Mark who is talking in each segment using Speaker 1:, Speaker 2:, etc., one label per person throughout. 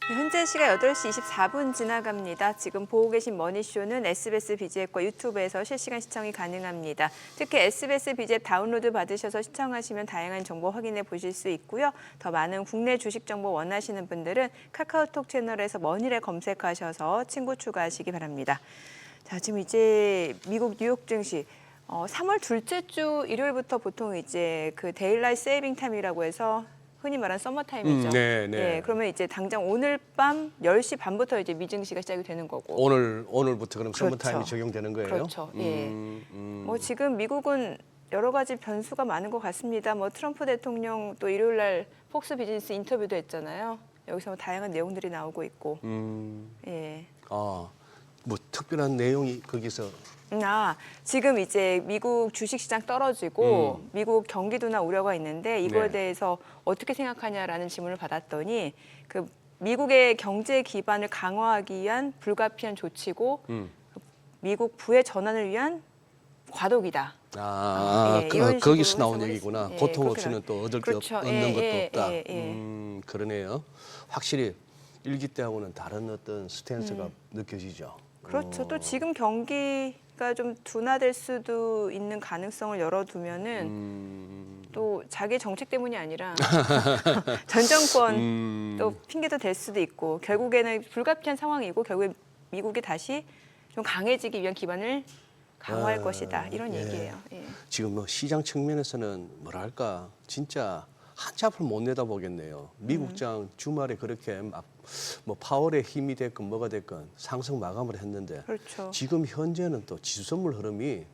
Speaker 1: 현재 시각 8시 24분 지나갑니다. 지금 보고 계신 머니쇼는 SBS BG앱과 유튜브에서 실시간 시청이 가능합니다. 특히 SBS BG앱 다운로드 받으셔서 시청하시면 다양한 정보 확인해 보실 수 있고요. 더 많은 국내 주식 정보 원하시는 분들은 카카오톡 채널에서 머니를 검색하셔서 친구 추가하시기 바랍니다. 자, 지금 이제 미국 뉴욕 증시 3월 둘째 주 일요일부터 보통 이제 그 데일라이트 세이빙 타임이라고 해서 흔히 말하는 서머 타임이죠.
Speaker 2: 네.
Speaker 1: 예, 그러면 이제 당장 오늘 밤 10시 반부터 이제 미증시가 시작이 되는 거고.
Speaker 2: 오늘부터 그럼
Speaker 1: 그렇죠.
Speaker 2: 서머타임이 적용되는 거예요?
Speaker 1: 그렇죠. 예. 뭐 지금 미국은 여러 가지 변수가 많은 것 같습니다. 뭐 트럼프 대통령 또 일요일 날 폭스 비즈니스 인터뷰도 했잖아요. 여기서 뭐 다양한 내용들이 나오고 있고. 예.
Speaker 2: 뭐 특별한 내용이 거기서
Speaker 1: 지금 이제 미국 주식시장 떨어지고 미국 경기도나 우려가 있는데 이거에
Speaker 2: 네.
Speaker 1: 대해서 어떻게 생각하냐라는 질문을 받았더니 그 미국의 경제 기반을 강화하기 위한 불가피한 조치고 미국 부의 전환을 위한 과도기다. 이런
Speaker 2: 거기서
Speaker 1: 식으로
Speaker 2: 나온
Speaker 1: 해석을
Speaker 2: 얘기구나.
Speaker 1: 했습니다.
Speaker 2: 고통
Speaker 1: 예,
Speaker 2: 없이는 또 얻을 게
Speaker 1: 그렇죠.
Speaker 2: 얻는 것도 없다.
Speaker 1: 예.
Speaker 2: 그러네요. 확실히 일기 때하고는 다른 어떤 스탠스가 느껴지죠.
Speaker 1: 그렇죠. 또 지금 경기가 좀 둔화될 수도 있는 가능성을 열어두면은 또 자기 정책 때문이 아니라 전 정권 또 핑계도 될 수도 있고 결국에는 불가피한 상황이고 결국에 미국이 다시 좀 강해지기 위한 기반을 강화할 것이다 이런 얘기예요. 예.
Speaker 2: 지금 뭐 시장 측면에서는 뭐랄까 진짜 한참을 못 내다보겠네요. 미국장 주말에 그렇게 막 뭐 파월의 힘이 됐건 뭐가 됐건 상승 마감을 했는데
Speaker 1: 그렇죠.
Speaker 2: 지금 현재는 또 지수선물 흐름이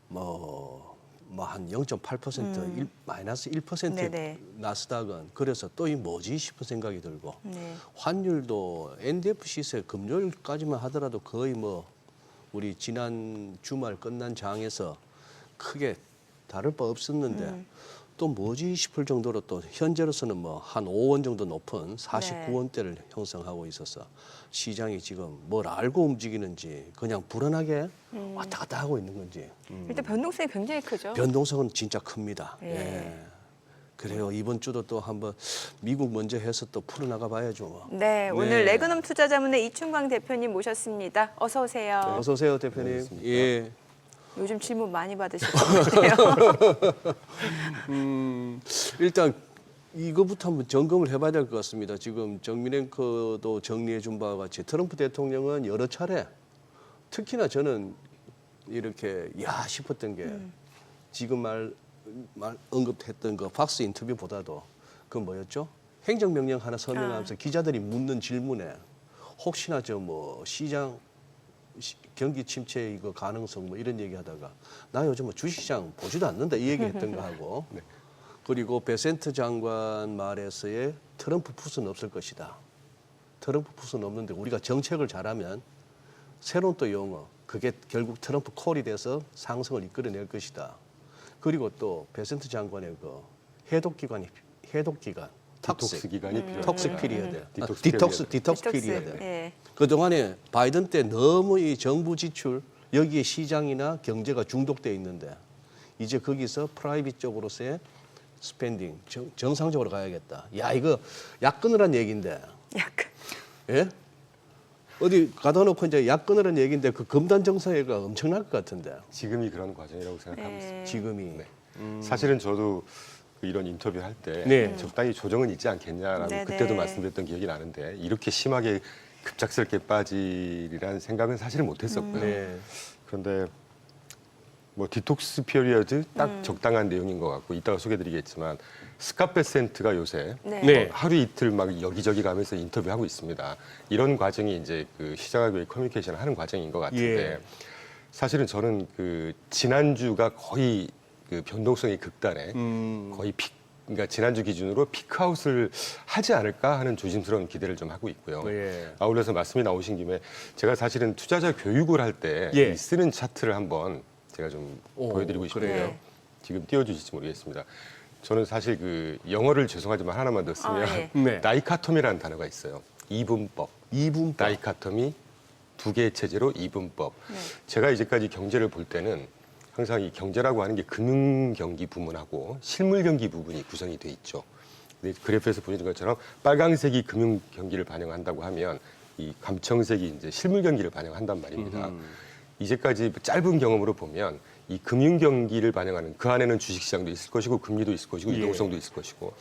Speaker 2: 뭐 한 0.8% 마이너스 1%
Speaker 1: 네네.
Speaker 2: 나스닥은 그래서 또 이 뭐지 싶은 생각이 들고
Speaker 1: 네.
Speaker 2: 환율도 NDF 시세 금요일까지만 하더라도 거의 뭐 우리 지난 주말 끝난 장에서 크게 다를 바 없었는데 또 뭐지 싶을 정도로 또 현재로서는 뭐 한 5원 정도 높은 49원대를 형성하고 있어서 시장이 지금 뭘 알고 움직이는지 그냥 불안하게 왔다 갔다 하고 있는 건지
Speaker 1: 일단 변동성이 굉장히 크죠.
Speaker 2: 변동성은 진짜 큽니다.
Speaker 1: 예.
Speaker 2: 예. 그래요. 이번 주도 또 한번 미국 먼저 해서 또 풀어나가 봐야죠. 뭐.
Speaker 1: 네, 오늘 레그넘 투자자문의 이충광 대표님 모셨습니다. 어서 오세요.
Speaker 2: 어서 오세요, 대표님. 예.
Speaker 1: 요즘 질문 많이 받으실 것 같아요.
Speaker 2: 일단 이거부터 한번 점검을 해봐야 될 것 같습니다. 지금 정미랭크도 정리해 준 바와 같이 트럼프 대통령은 여러 차례 특히나 저는 이렇게 야 싶었던 게 지금 말 언급했던 그 팍스 인터뷰보다도 그 뭐였죠? 행정명령 하나 서명하면서 기자들이 묻는 질문에 혹시나 저 뭐 시장 경기 침체 이거 가능성 뭐 이런 얘기하다가 나 요즘 뭐 주식시장 보지도 않는다 이 얘기했던 거 하고 그리고 베센트 장관 말에서의 트럼프 풋은 없을 것이다. 트럼프 풋은 없는데 우리가 정책을 잘하면 새로운 또 용어 그게 결국 트럼프 콜이 돼서 상승을 이끌어낼 것이다. 그리고 또 베센트 장관의 그 해독 기간
Speaker 3: 디톡스 기간이 필요하다.
Speaker 2: 톡스 피리어드. 디톡스
Speaker 1: 디톡스,
Speaker 2: 피리어드.
Speaker 1: 예.
Speaker 2: 그동안에 바이든 때 너무 이 정부 지출 여기에 시장이나 경제가 중독돼 있는데 이제 거기서 프라이빗 쪽으로서의 스펜딩 정상적으로 가야겠다. 야 이거 약 끊으란 얘기인데.
Speaker 1: 약간.
Speaker 2: 예? 어디 가다 놓고 이제 약 끊으란 얘기인데 그 금단 정상회가 엄청날 것 같은데.
Speaker 3: 지금이 그런 과정이라고 생각하고
Speaker 1: 네.
Speaker 3: 있습니다.
Speaker 2: 지금이.
Speaker 3: 네. 사실은 저도 이런 인터뷰 할 때
Speaker 2: 네.
Speaker 3: 적당히 조정은 있지 않겠냐라고
Speaker 1: 네네.
Speaker 3: 그때도 말씀드렸던 기억이 나는데 이렇게 심하게 급작스럽게 빠지리라는 생각은 사실은 못했었고요.
Speaker 2: 네.
Speaker 3: 그런데 뭐 디톡스 피리어드 딱 적당한 내용인 것 같고 이따가 소개드리겠지만 스캇베센트가 요새
Speaker 1: 네.
Speaker 3: 하루 이틀 막 여기저기 가면서 인터뷰하고 있습니다. 이런 과정이 이제 그 시장하고의 커뮤니케이션을 하는 과정인 것 같은데
Speaker 2: 예.
Speaker 3: 사실은 저는 그 지난주가 거의 그 변동성이 극단에 거의 그러니까 지난주 기준으로 피크아웃을 하지 않을까 하는 조심스러운 기대를 좀 하고 있고요.
Speaker 2: 예.
Speaker 3: 아울러서 말씀이 나오신 김에 제가 사실은 투자자 교육을 할 때
Speaker 2: 예.
Speaker 3: 쓰는 차트를 한번 제가 좀 보여드리고 싶은데요.
Speaker 2: 그래요?
Speaker 3: 지금 띄워주실지 모르겠습니다. 저는 사실 그 영어를 죄송하지만 하나만 더 쓰면
Speaker 1: 예.
Speaker 2: 네.
Speaker 3: 다이카토미라는 단어가 있어요. 이분법.
Speaker 2: 이분법.
Speaker 3: 다이카토미 두 개의 체제로 이분법. 제가 이제까지 경제를 볼 때는 항상 이 경제라고 하는 게 금융 경기 부문하고 실물 경기 부분이 구성이 돼 있죠. 근데 그래프에서 보여준 것처럼 빨강색이 금융 경기를 반영한다고 하면 이 감청색이 이제 실물 경기를 반영한단 말입니다. 이제까지 짧은 경험으로 보면 이 금융 경기를 반영하는 그 안에는 주식시장도 있을 것이고 금리도 있을 것이고
Speaker 2: 예.
Speaker 3: 유동성도 있을 것이고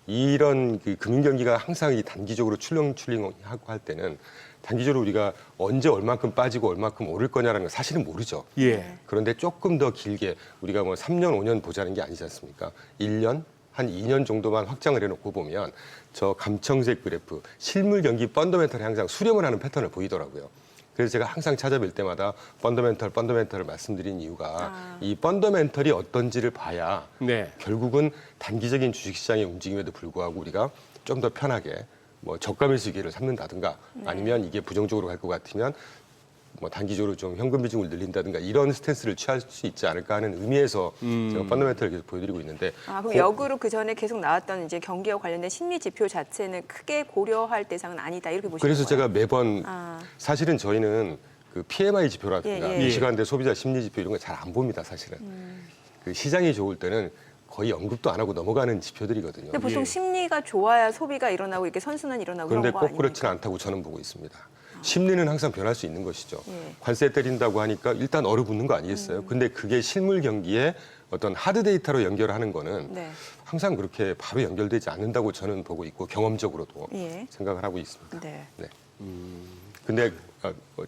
Speaker 3: 이런 그 금융 경기가 항상 이 단기적으로 출렁출렁하고 할 때는 단기적으로 우리가 언제 얼만큼 빠지고 얼만큼 오를 거냐라는 건 사실은 모르죠.
Speaker 2: 예.
Speaker 3: 그런데 조금 더 길게 우리가 뭐 3년, 5년 보자는 게 아니지 않습니까? 1년, 한 2년 정도만 확장을 해놓고 보면 저 감청색 그래프, 실물 경기 펀더멘털이 항상 수렴을 하는 패턴을 보이더라고요. 그래서 제가 항상 찾아뵐 때마다 펀더멘털을 말씀드린 이유가 이 펀더멘털이 어떤지를 봐야
Speaker 2: 네.
Speaker 3: 결국은 단기적인 주식시장의 움직임에도 불구하고 우리가 좀 더 편하게 뭐 저가매수 기회를 삼는다든가 아니면 이게 부정적으로 갈 것 같으면 뭐 단기적으로 좀 현금 비중을 늘린다든가 이런 스탠스를 취할 수 있지 않을까 하는 의미에서 제가 펀더멘털을 계속 보여드리고 있는데
Speaker 1: 그럼 역으로 그 전에 계속 나왔던 이제 경기와 관련된 심리 지표 자체는 크게 고려할 대상은 아니다 이렇게 보시는
Speaker 3: 그래서
Speaker 1: 거예요?
Speaker 3: 제가 매번 사실은 저희는 그 PMI 지표라든가
Speaker 1: 예, 예.
Speaker 3: 시간대 소비자 심리 지표 이런 거 잘 안 봅니다 사실은. 그 시장이 좋을 때는 거의 언급도 안 하고 넘어가는 지표들이거든요.
Speaker 1: 근데 보통
Speaker 2: 예.
Speaker 1: 심리가 좋아야 소비가 일어나고 이렇게 선순환이 일어나고 그런
Speaker 3: 그런데
Speaker 1: 거
Speaker 3: 꼭
Speaker 1: 아닙니까?
Speaker 3: 그렇지는 않다고 저는 보고 있습니다. 심리는 항상 변할 수 있는 것이죠.
Speaker 1: 예.
Speaker 3: 관세 때린다고 하니까 일단 얼어붙는 거 아니겠어요? 근데 그게 실물 경기에 어떤 하드 데이터로 연결하는 거는
Speaker 1: 네.
Speaker 3: 항상 그렇게 바로 연결되지 않는다고 저는 보고 있고 경험적으로도
Speaker 1: 예.
Speaker 3: 생각을 하고 있습니다.
Speaker 1: 네.
Speaker 3: 네. 근데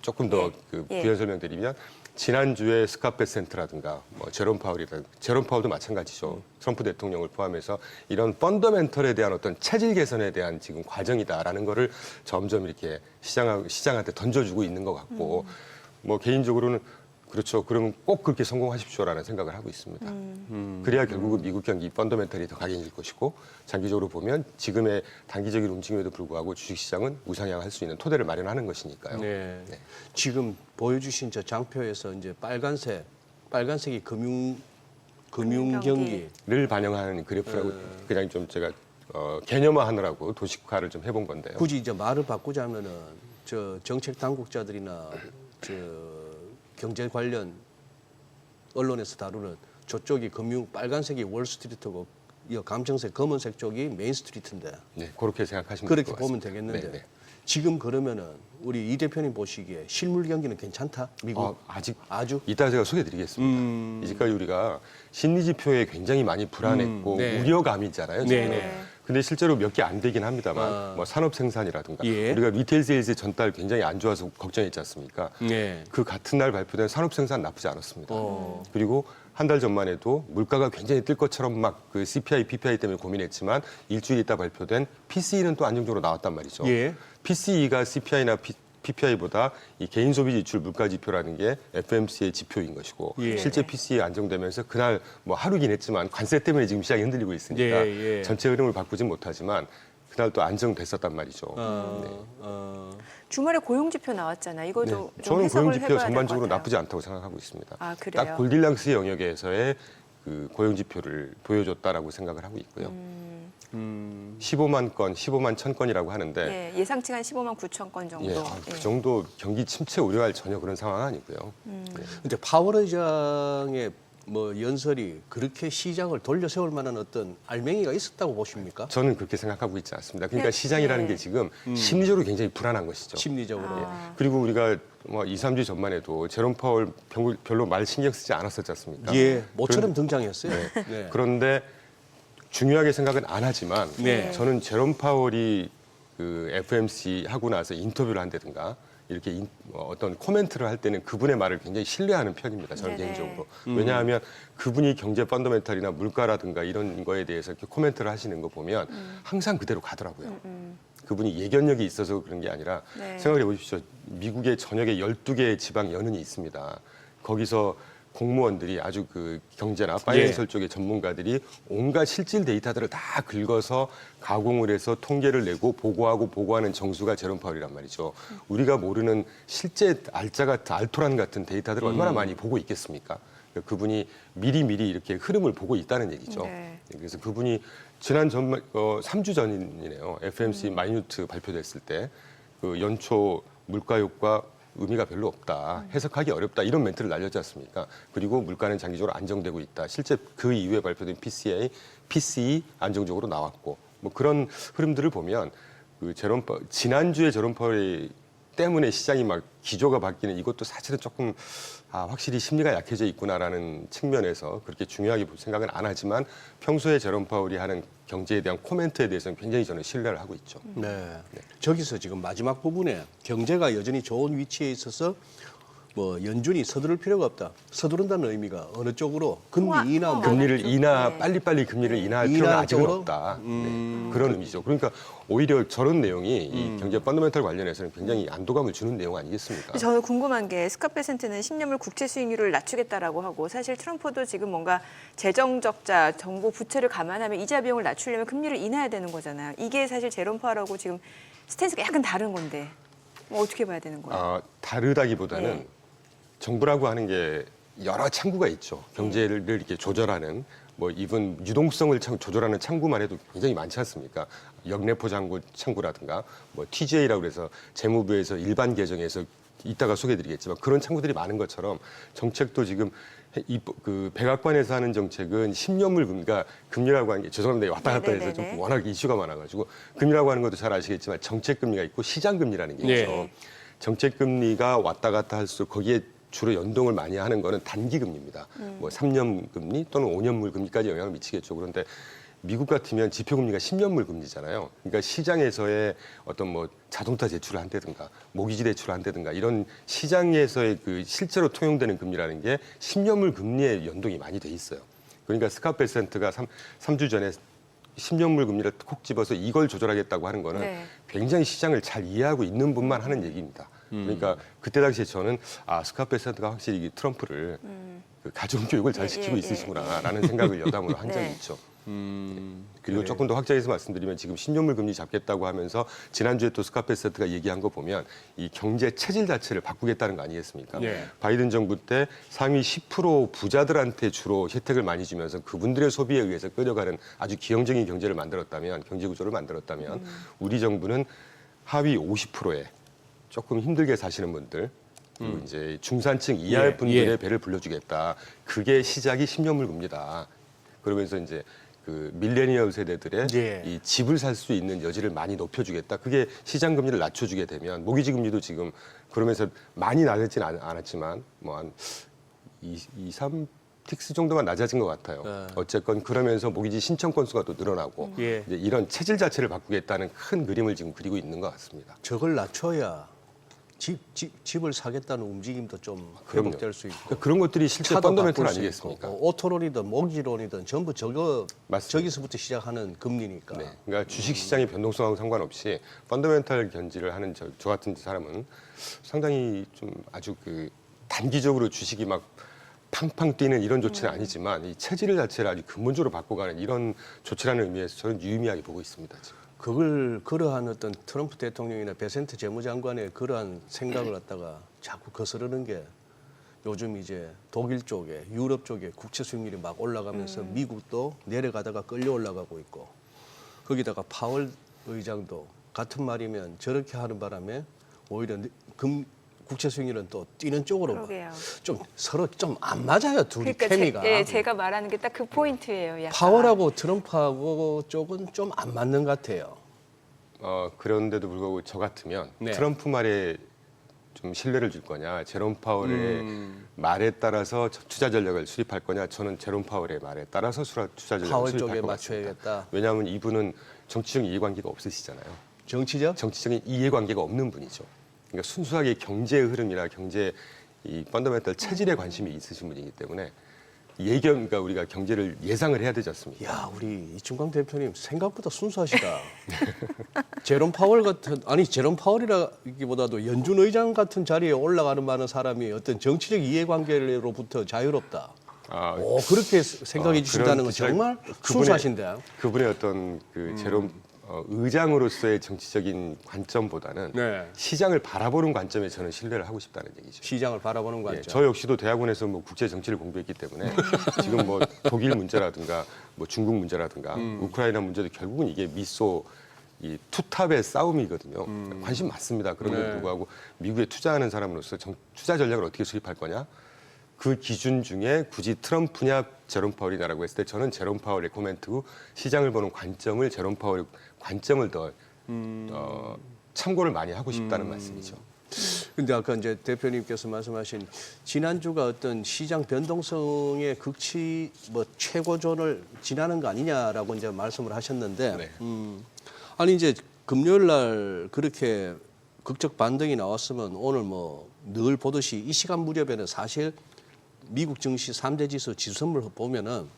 Speaker 3: 조금 더 그
Speaker 1: 예.
Speaker 3: 부연 설명드리면 지난주에 스캇 베센트라든가 뭐 제롬 파월도 마찬가지죠. 트럼프 대통령을 포함해서 이런 펀더멘털에 대한 어떤 체질 개선에 대한 지금 과정이다라는 거를 점점 이렇게 시장한테 던져주고 있는 것 같고 뭐 개인적으로는 그렇죠. 그러면 꼭 그렇게 성공하십시오라는 생각을 하고 있습니다. 그래야 결국은 미국 경기 펀더멘털이 더 각인일 것이고 장기적으로 보면 지금의 단기적인 움직임에도 불구하고 주식시장은 우상향할 수 있는 토대를 마련하는 것이니까요.
Speaker 2: 네.
Speaker 3: 네.
Speaker 2: 지금 보여주신 저 장표에서 이제 빨간색이 금융 경기.
Speaker 3: 를 반영하는 그래프라고 그냥 좀 제가 개념화하느라고 도식화를 좀 해본 건데요.
Speaker 2: 굳이 이제 말을 바꾸자면은 저 정책 당국자들이나 저 경제 관련 언론에서 다루는 저쪽이 빨간색이 월스트리트고 이 감청색 검은색 쪽이 메인스트리트인데
Speaker 3: 네, 그렇게 생각하시면
Speaker 2: 그렇게
Speaker 3: 될것
Speaker 2: 보면
Speaker 3: 같습니다.
Speaker 2: 되겠는데
Speaker 3: 네, 네.
Speaker 2: 지금 그러면은 우리 이 대표님 보시기에 실물 경기는 괜찮다? 미국
Speaker 3: 아직
Speaker 2: 아주
Speaker 3: 이따 제가 소개드리겠습니다. 이제까지 우리가 심리 지표에 굉장히 많이 불안했고
Speaker 2: 네.
Speaker 3: 우려감이잖아요.
Speaker 2: 네,
Speaker 3: 지금.
Speaker 2: 네.
Speaker 3: 근데 실제로 몇 개 안 되긴 합니다만 뭐 산업 생산이라든가
Speaker 2: 예.
Speaker 3: 우리가 리테일 세일즈 전달 굉장히 안 좋아서 걱정했지 않습니까?
Speaker 2: 네.
Speaker 3: 그 같은 날 발표된 산업 생산 나쁘지 않았습니다. 그리고 한 달 전만 해도 물가가 굉장히 뜰 것처럼 막 그 CPI, PPI 때문에 고민했지만 일주일 있다 발표된 PCE는 또 안정적으로 나왔단 말이죠.
Speaker 2: 예.
Speaker 3: PCE가 CPI나 PPI보다 이 개인 소비 지출 물가 지표라는 게 FMC의 지표인 것이고
Speaker 2: 예.
Speaker 3: 실제 PCE 안정되면서 그날 뭐 하루긴 했지만 관세 때문에 지금 시장이 흔들리고 있으니까
Speaker 2: 예, 예.
Speaker 3: 전체 흐름을 바꾸진 못하지만 그날 또 안정됐었단 말이죠.
Speaker 1: 주말에 고용 지표 나왔잖아요. 이거도
Speaker 3: 네.
Speaker 1: 좀
Speaker 3: 저는
Speaker 1: 해석을
Speaker 3: 고용 지표
Speaker 1: 해봐야 될것
Speaker 3: 전반적으로
Speaker 1: 같아요.
Speaker 3: 나쁘지 않다고 생각하고 있습니다.
Speaker 1: 아, 그래요?
Speaker 3: 딱 골딜락스 영역에서의 그 고용 지표를 보여줬다라고 생각을 하고 있고요. 15만 건, 15만 1,000건이라고 하는데
Speaker 1: 예상치가 한 15만 9천 건 정도.
Speaker 3: 예, 그 정도 경기 침체 우려할 전혀 그런 상황은 아니고요.
Speaker 2: 근데 파월 의장의 뭐 연설이 그렇게 시장을 돌려 세울 만한 어떤 알맹이가 있었다고 보십니까?
Speaker 3: 저는 그렇게 생각하고 있지 않습니다. 그러니까
Speaker 1: 네.
Speaker 3: 시장이라는
Speaker 1: 네.
Speaker 3: 게 지금 심리적으로 굉장히 불안한 것이죠.
Speaker 2: 심리적으로.
Speaker 3: 그리고 우리가 뭐 2, 3주 전만 해도 제롬 파월 별로 말 신경 쓰지 않았었지 않습니까?
Speaker 2: 예, 모처럼 등장했어요. 네.
Speaker 3: 그런데 중요하게 생각은 안 하지만
Speaker 2: 네.
Speaker 3: 저는 제롬 파월이 그 FMC 하고 나서 인터뷰를 한다든가 이렇게 어떤 코멘트를 할 때는 그분의 말을 굉장히 신뢰하는 편입니다. 저는
Speaker 1: 네네.
Speaker 3: 개인적으로. 왜냐하면 그분이 경제 펀더멘털이나 물가라든가 이런 거에 대해서 이렇게 코멘트를 하시는 거 보면 항상 그대로 가더라고요. 그분이 예견력이 있어서 그런 게 아니라
Speaker 1: 네.
Speaker 3: 생각해 보십시오. 미국의 전역에 12개의 지방 연은이 있습니다. 거기서 공무원들이 아주 그 경제나 파이낸셜 쪽의 전문가들이 온갖 실질 데이터들을 다 긁어서 가공을 해서 통계를 내고 보고하는 정수가 제롬 파월이란 말이죠. 우리가 모르는 실제 알토란 같은 데이터들을 얼마나 많이 보고 있겠습니까? 그분이 미리미리 이렇게 흐름을 보고 있다는 얘기죠.
Speaker 1: 네.
Speaker 3: 그래서 그분이 지난 3주 전이네요. FMC 마이뉴트 발표됐을 때 그 연초 물가 효과 의미가 별로 없다. 해석하기 어렵다. 이런 멘트를 날렸지 않습니까? 그리고 물가는 장기적으로 안정되고 있다. 실제 그 이후에 발표된 PCE 안정적으로 나왔고 뭐 그런 흐름들을 보면 그 지난주에 제롬 파월이 때문에 시장이 막 기조가 바뀌는 이것도 사실은 조금 확실히 심리가 약해져 있구나라는 측면에서 그렇게 중요하게 볼 생각은 안 하지만 평소에 제롬 파월이 하는 경제에 대한 코멘트에 대해서는 굉장히 저는 신뢰를 하고 있죠.
Speaker 2: 네. 저기서 지금 마지막 부분에 경제가 여전히 좋은 위치에 있어서 뭐 연준이 서두를 필요가 없다. 서두른다는 의미가 어느 쪽으로 금리 인하,
Speaker 3: 금리를 인하
Speaker 1: 네.
Speaker 3: 빨리빨리 금리를 인하할
Speaker 2: 인하
Speaker 3: 필요는 아직은
Speaker 2: 쪽으로?
Speaker 3: 없다. 네. 그런 의미죠. 그러니까 오히려 저런 내용이 이 경제 펀더멘털 관련해서는 굉장히 안도감을 주는 내용 아니겠습니까?
Speaker 1: 저는 궁금한 게 스캇베센트는 10년물 국채 수익률을 낮추겠다라고 하고 사실 트럼프도 지금 뭔가 재정 적자, 정부 부채를 감안하면 이자 비용을 낮추려면 금리를 인하해야 되는 거잖아요. 이게 사실 제롬 파월하고 지금 스탠스가 약간 다른 건데 뭐 어떻게 봐야 되는 거예요?
Speaker 3: 다르다기보다는
Speaker 1: 네.
Speaker 3: 정부라고 하는 게 여러 창구가 있죠. 경제를 이렇게 조절하는 뭐 이분 유동성을 조절하는 창구만 해도 굉장히 많지 않습니까? 역내포 창구라든가 뭐 TGA라고 그래서 재무부에서 일반 계정에서 이따가 소개해드리겠지만 그런 창구들이 많은 것처럼 정책도 지금 그 백악관에서 하는 정책은 10년물 금리가 금리라고 하는 게 죄송합니다 왔다 갔다 해서 좀
Speaker 1: 네네네네.
Speaker 3: 워낙 이슈가 많아가지고 금리라고 하는 것도 잘 아시겠지만 정책 금리가 있고 시장 금리라는 게 있죠.
Speaker 1: 네.
Speaker 3: 정책 금리가 왔다 갔다 할수록 거기에 주로 연동을 많이 하는 거는 단기 금리입니다. 뭐 3년 금리 또는 5년물 금리까지 영향을 미치겠죠. 그런데 미국 같으면 지표 금리가 10년물 금리잖아요. 그러니까 시장에서의 어떤 뭐 자동차 대출을 한다든가 모기지 대출을 한다든가 이런 시장에서의 그 실제로 통용되는 금리라는 게 10년물 금리에 연동이 많이 돼 있어요. 그러니까 스캇베센트가 3주 전에 10년물 금리를 콕 집어서 이걸 조절하겠다고 하는 거는
Speaker 1: 네.
Speaker 3: 굉장히 시장을 잘 이해하고 있는 분만 하는 얘기입니다. 그러니까 그때 당시에 저는 스캇베센트가 확실히 이 트럼프를 그 가정 교육을 잘 시키고 있으시구나라는 생각을 여담으로 한 적이
Speaker 1: 네.
Speaker 3: 있죠.
Speaker 2: 그래요.
Speaker 3: 그리고 조금 더 확장해서 말씀드리면 지금 10년물 금리 잡겠다고 하면서 지난주에 또 스캇베센트가 얘기한 거 보면 이 경제 체질 자체를 바꾸겠다는 거 아니겠습니까?
Speaker 2: 네.
Speaker 3: 바이든 정부 때 상위 10% 부자들한테 주로 혜택을 많이 주면서 그분들의 소비에 의해서 끌어가는 아주 기형적인 경제를 만들었다면 경제 구조를 만들었다면 우리 정부는 하위 50%에 조금 힘들게 사시는 분들 그리고 이제 중산층 이하의 분들의 배를 불려주겠다. 그게 시작이 10년물 금리다. 그러면서 이제 그 밀레니얼 세대들의 이 집을 살 수 있는 여지를 많이 높여주겠다. 그게 시장 금리를 낮춰주게 되면 모기지 금리도 지금 그러면서 많이 낮아지진 않았지만 뭐 한 3 틱스 정도만 낮아진 것 같아요. 어쨌건 그러면서 모기지 신청 건수가 또 늘어나고 이제 이런 체질 자체를 바꾸겠다는 큰 그림을 지금 그리고 있는 것 같습니다.
Speaker 2: 저걸 낮춰야 집을 사겠다는 움직임도 좀
Speaker 3: 그럼요.
Speaker 2: 회복될 수 있고
Speaker 3: 그러니까 그런 것들이 실제
Speaker 2: 차도
Speaker 3: 펀더멘털
Speaker 2: 바꿀 수
Speaker 3: 아니겠습니까?
Speaker 2: 있고, 오토론이든 모기지론이든 전부
Speaker 3: 맞습니다.
Speaker 2: 저기서부터 시작하는 금리니까.
Speaker 3: 네, 그러니까 주식 시장의 변동성하고 상관없이 펀더멘털 견지를 하는 저 같은 사람은 상당히 좀 아주 그 단기적으로 주식이 막 팡팡 뛰는 이런 조치는 아니지만 이 체질 자체를 아주 근본적으로 바꿔가는 이런 조치라는 의미에서 저는 유의미하게 보고 있습니다. 지금.
Speaker 2: 그걸 그러한 어떤 트럼프 대통령이나 베센트 재무장관의 그러한 생각을 갖다가 자꾸 거스르는 게 요즘 이제 독일 쪽에 유럽 쪽에 국채 수익률이 막 올라가면서 미국도 내려가다가 끌려 올라가고 있고 거기다가 파월 의장도 같은 말이면 저렇게 하는 바람에 오히려 국채 수익률은 또 뛰는 쪽으로
Speaker 1: 그러게요.
Speaker 2: 좀 서로 좀 안 맞아요 둘이
Speaker 1: 그러니까
Speaker 2: 케미가.
Speaker 1: 제가 말하는 게 딱 그 포인트예요. 약간.
Speaker 2: 파월하고 트럼프하고 쪽은 좀 안 맞는 것 같아요.
Speaker 3: 그런데도 불구하고 저 같으면
Speaker 2: 네.
Speaker 3: 트럼프 말에 좀 신뢰를 줄 거냐, 제롬 파월의 말에 따라서 투자 전략을 수립할 거냐, 저는 제롬 파월의 말에 따라서 투자 전략을
Speaker 2: 파월
Speaker 3: 수립할
Speaker 2: 쪽에
Speaker 3: 것 같습니다.
Speaker 2: 맞춰야겠다.
Speaker 3: 왜냐하면 이분은 정치적 이해관계가 없으시잖아요.
Speaker 2: 정치적?
Speaker 3: 정치적인 이해관계가 없는 분이죠. 그러니까 순수하게 경제의 흐름이나 경제 이 펀더멘털 체질에 관심이 있으신 분이기 때문에 그러니까 우리가 경제를 예상을 해야 되지 않습니까?
Speaker 2: 야, 우리 이충광 대표님 생각보다 순수하시다. 제롬 파월 제롬 파월이라기보다도 연준 의장 같은 자리에 올라가는 많은 사람이 어떤 정치적 이해관계로부터 자유롭다. 그렇게 생각해 주신다는 건 정말 순수하신데.
Speaker 3: 그분의 어떤 그 제롬 의장으로서의 정치적인 관점보다는 시장을 바라보는 관점에 저는 신뢰를 하고 싶다는 얘기죠.
Speaker 2: 시장을 바라보는 관점.
Speaker 3: 저 역시도 대학원에서 뭐 국제 정치를 공부했기 때문에 지금 뭐 독일 문제라든가 뭐 중국 문제라든가 우크라이나 문제도 결국은 이게 미소 이 투탑의 싸움이거든요. 관심 많습니다. 그런데도 불구하고 미국에 투자하는 사람으로서 투자 전략을 어떻게 수립할 거냐? 그 기준 중에 굳이 트럼프냐 제롬 파월이냐라고 했을 때 저는 제롬 파월 레코멘트 시장을 보는 관점을 제롬 파월의 관점을 더 참고를 많이 하고 싶다는 말씀이죠.
Speaker 2: 근데 아까 이제 대표님께서 말씀하신 지난주가 어떤 시장 변동성의 극치 뭐 최고존을 지나는 거 아니냐라고 이제 말씀을 하셨는데
Speaker 3: 네.
Speaker 2: 아니 이제 금요일 날 그렇게 극적 반등이 나왔으면 오늘 뭐 늘 보듯이 이 시간 무렵에는 사실 미국 증시 3대 지수 지수선물 보면은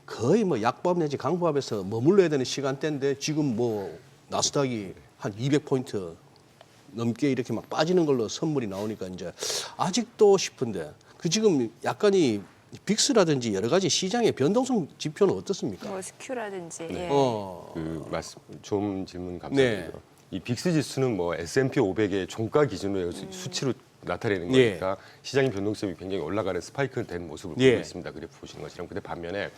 Speaker 2: 거의 뭐 약보합 내지 강보합에서 머물러야 되는 시간대인데 지금 뭐 나스닥이 한 200포인트 넘게 이렇게 막 빠지는 걸로 선물이 나오니까 이제 아직도 싶은데 그 지금 약간 이 빅스라든지 여러 가지 시장의 변동성 지표는 어떻습니까?
Speaker 1: 뭐 스큐라든지. 예.
Speaker 3: 말씀 좋은 질문 감사드리고요.
Speaker 2: 네.
Speaker 3: 이 빅스 지수는 뭐 S&P 500의 종가 기준으로 수치로 나타내는
Speaker 2: 예.
Speaker 3: 거니까 시장의 변동성이 굉장히 올라가는 스파이크 된 모습을
Speaker 2: 예.
Speaker 3: 보고 있습니다. 그래프 보시는 것처럼. 근데 반면에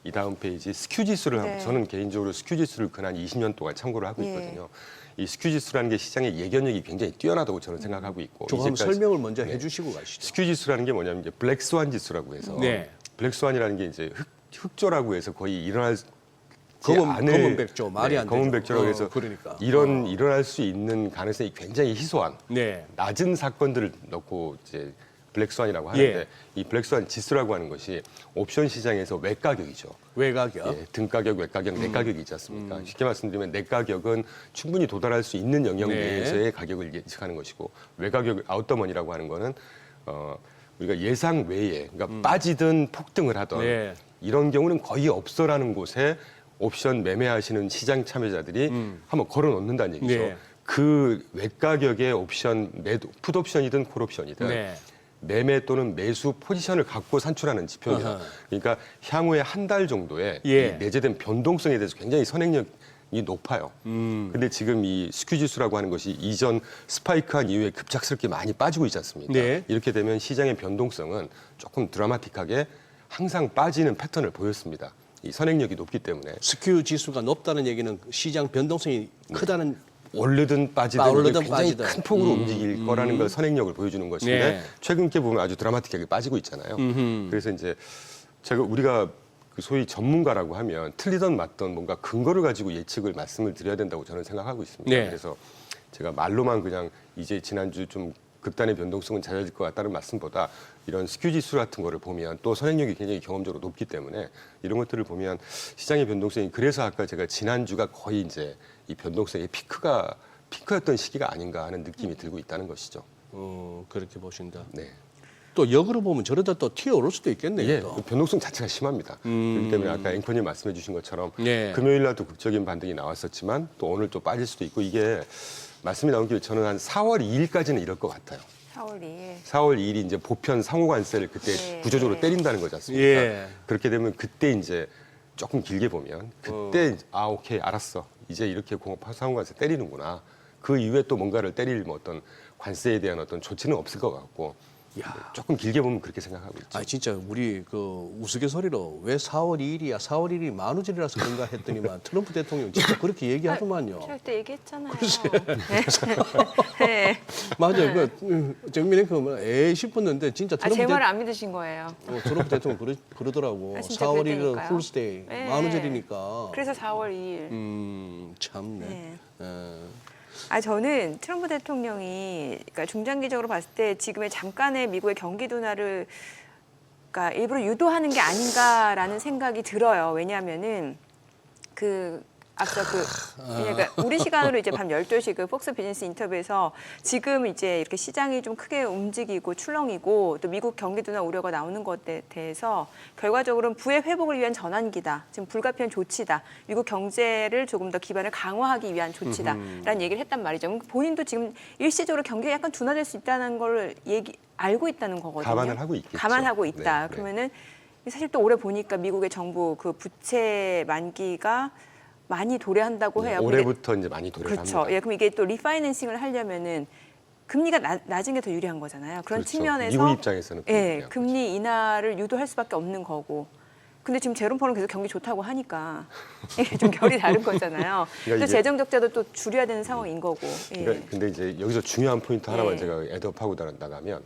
Speaker 3: 이 다음 페이지 스큐 지수를
Speaker 1: 네.
Speaker 3: 저는 개인적으로 스큐 지수를 근한 20년 동안 참고를 하고
Speaker 1: 예.
Speaker 3: 있거든요. 이 스큐 지수라는 게 시장의 예견력이 굉장히 뛰어나다고 저는 생각하고 있고
Speaker 2: 좀 한번
Speaker 3: 이제까지
Speaker 2: 설명을 먼저 해주시고 가시죠.
Speaker 3: 스큐 지수라는 게 뭐냐면 이제 블랙스완 지수라고 해서
Speaker 2: 네.
Speaker 3: 블랙스완이라는 게 이제 흑조라고 해서 거의 일어날
Speaker 2: 검은 백조 말이 안 되죠.
Speaker 3: 검은 백조라고 해서
Speaker 2: 그러니까.
Speaker 3: 일어날 수 있는 가능성이 굉장히 희소한
Speaker 2: 네.
Speaker 3: 낮은 사건들을 넣고 이제 블랙스완이라고 하는데
Speaker 2: 예.
Speaker 3: 이 블랙스완 지수라고 하는 것이 옵션 시장에서 외가격이죠.
Speaker 2: 외가격.
Speaker 3: 예, 등가격, 외가격, 내가격이 있지 않습니까? 쉽게 말씀드리면 내가격은 충분히 도달할 수 있는 영역
Speaker 2: 네.
Speaker 3: 내에서의 가격을 예측하는 것이고 외가격 아웃더머니라고 하는 거는 우리가 예상 외에 그러니까 빠지든 폭등을 하던
Speaker 2: 네.
Speaker 3: 이런 경우는 거의 없어라는 곳에 옵션 매매하시는 시장 참여자들이 한번 걸어 놓는다는 얘기죠.
Speaker 2: 네.
Speaker 3: 그 외가격의 옵션, 풋옵션이든 콜옵션이든
Speaker 2: 네.
Speaker 3: 매매 또는 매수 포지션을 갖고 산출하는 지표예요.
Speaker 2: 어허.
Speaker 3: 그러니까 향후에 한 달 정도의
Speaker 2: 예.
Speaker 3: 이 내재된 변동성에 대해서 굉장히 선행력이 높아요. 근데 지금 이 스큐 지수라고 하는 것이 이전 스파이크한 이후에 급작스럽게 많이 빠지고 있지 않습니까?
Speaker 2: 네.
Speaker 3: 이렇게 되면 시장의 변동성은 조금 드라마틱하게 항상 빠지는 패턴을 보였습니다. 이 선행력이 높기 때문에
Speaker 2: 스큐 지수가 높다는 얘기는 시장 변동성이 크다는
Speaker 3: 오르든 빠지든
Speaker 2: 오르든
Speaker 3: 굉장히
Speaker 2: 빠지든.
Speaker 3: 큰 폭으로 움직일 거라는 걸 선행력을 보여주는 것인데
Speaker 2: 네.
Speaker 3: 최근께 보면 아주 드라마틱하게 빠지고 있잖아요. 그래서 이제 우리가 그 소위 전문가라고 하면 틀리던 맞던 뭔가 근거를 가지고 예측을 말씀을 드려야 된다고 저는 생각하고 있습니다.
Speaker 2: 네.
Speaker 3: 그래서 제가 말로만 그냥 이제 지난주 좀 극단의 변동성은 잦아질 것 같다는 말씀보다 이런 스큐 지수 같은 거를 보면 또 선행력이 굉장히 경험적으로 높기 때문에 이런 것들을 보면 시장의 변동성이 그래서 아까 제가 지난주가 거의 이제 이 변동성의 피크였던 시기가 아닌가 하는 느낌이 들고 있다는 것이죠.
Speaker 2: 그렇게 보신다.
Speaker 3: 네.
Speaker 2: 또 역으로 보면 저러다 또 튀어오를 수도 있겠네요.
Speaker 3: 예,
Speaker 2: 또.
Speaker 3: 변동성 자체가 심합니다. 그렇기 때문에 아까 앵커님 말씀해 주신 것처럼
Speaker 2: 네.
Speaker 3: 금요일 날도 극적인 반등이 나왔었지만 또 오늘 또 빠질 수도 있고 이게 말씀이 나온 김에 저는 한 4월 2일까지는 이럴 것 같아요.
Speaker 1: 4월 2일.
Speaker 3: 4월 2일이 이제 보편 상호관세를 그때
Speaker 1: 네.
Speaker 3: 구조적으로 때린다는 거지 않습니까?
Speaker 2: 예.
Speaker 3: 그렇게 되면 그때 이제 조금 길게 보면 그때 오케이 알았어 이제 이렇게 상호관세 때리는구나. 그 이후에 또 뭔가를 때릴 뭐 어떤 관세에 대한 어떤 조치는 없을 것 같고
Speaker 2: 야.
Speaker 3: 조금 길게 보면 그렇게 생각하고 있죠.
Speaker 2: 아 진짜 우리 그 우스갯소리로 왜 4월 2일이야? 4월 1일이 만우절이라서 그런가 했더니만 트럼프 대통령 진짜 그렇게 얘기하더만요.
Speaker 1: 저럴 때 얘기했잖아요. 네.
Speaker 2: 맞아요. 그 정민의 그뭐 에이 싶었는데 진짜
Speaker 1: 아, 제
Speaker 2: 트럼프,
Speaker 1: 말을 안 믿으신 거예요.
Speaker 2: 트럼프 대통령 그러더라고.
Speaker 1: 아, 진짜
Speaker 2: 4월
Speaker 1: 그랬다니까요.
Speaker 2: 1일은 풀스데이
Speaker 1: 네.
Speaker 2: 만우절이니까.
Speaker 1: 그래서 4월 2일.
Speaker 2: 참네.
Speaker 1: 네.
Speaker 2: 예.
Speaker 1: 아 저는 트럼프 대통령이 그러니까 중장기적으로 봤을 때 지금의 잠깐의 미국의 경기 둔화를 그러니까 일부러 유도하는 게 아닌가라는 생각이 들어요. 왜냐하면은 그 앞서 그러니까 우리 시간으로 이제 밤 12시 그 폭스 비즈니스 인터뷰에서 지금 이제 이렇게 시장이 좀 크게 움직이고 출렁이고 또 미국 경기 둔화 우려가 나오는 것에 대해서 결과적으로는 부의 회복을 위한 전환기다. 지금 불가피한 조치다. 미국 경제를 조금 더 기반을 강화하기 위한 조치다라는 얘기를 했단 말이죠. 본인도 지금 일시적으로 경기가 약간 둔화될 수 있다는 걸 알고 있다는 거거든요.
Speaker 3: 감안을 하고 있겠죠.
Speaker 1: 감안하고 있다.
Speaker 3: 네, 네.
Speaker 1: 그러면은 사실 또 올해 보니까 미국의 정부 그 부채 만기가 많이 도래한다고 해요.
Speaker 3: 올해부터 이제 많이 도래를
Speaker 1: 그렇죠.
Speaker 3: 합니다.
Speaker 1: 예, 그럼 이게 또 리파이낸싱을 하려면은 금리가 낮은 게 더 유리한 거잖아요. 그런
Speaker 3: 그렇죠.
Speaker 1: 측면에서
Speaker 3: 미국 입장에서는
Speaker 1: 예,
Speaker 3: 유리한
Speaker 1: 금리 인하를 유도할 수밖에 없는 거고. 근데 지금 제롬 폴은 계속 경기 좋다고 하니까 이게 좀 결이 다른 거잖아요.
Speaker 3: 그러니까
Speaker 1: 또
Speaker 3: 이게-
Speaker 1: 재정 적자도 또 줄여야 되는 상황인 거고. 예.
Speaker 3: 그러니까 근데 이제 여기서 중요한 포인트 하나만
Speaker 1: 예.
Speaker 3: 제가 애드업하고 나가면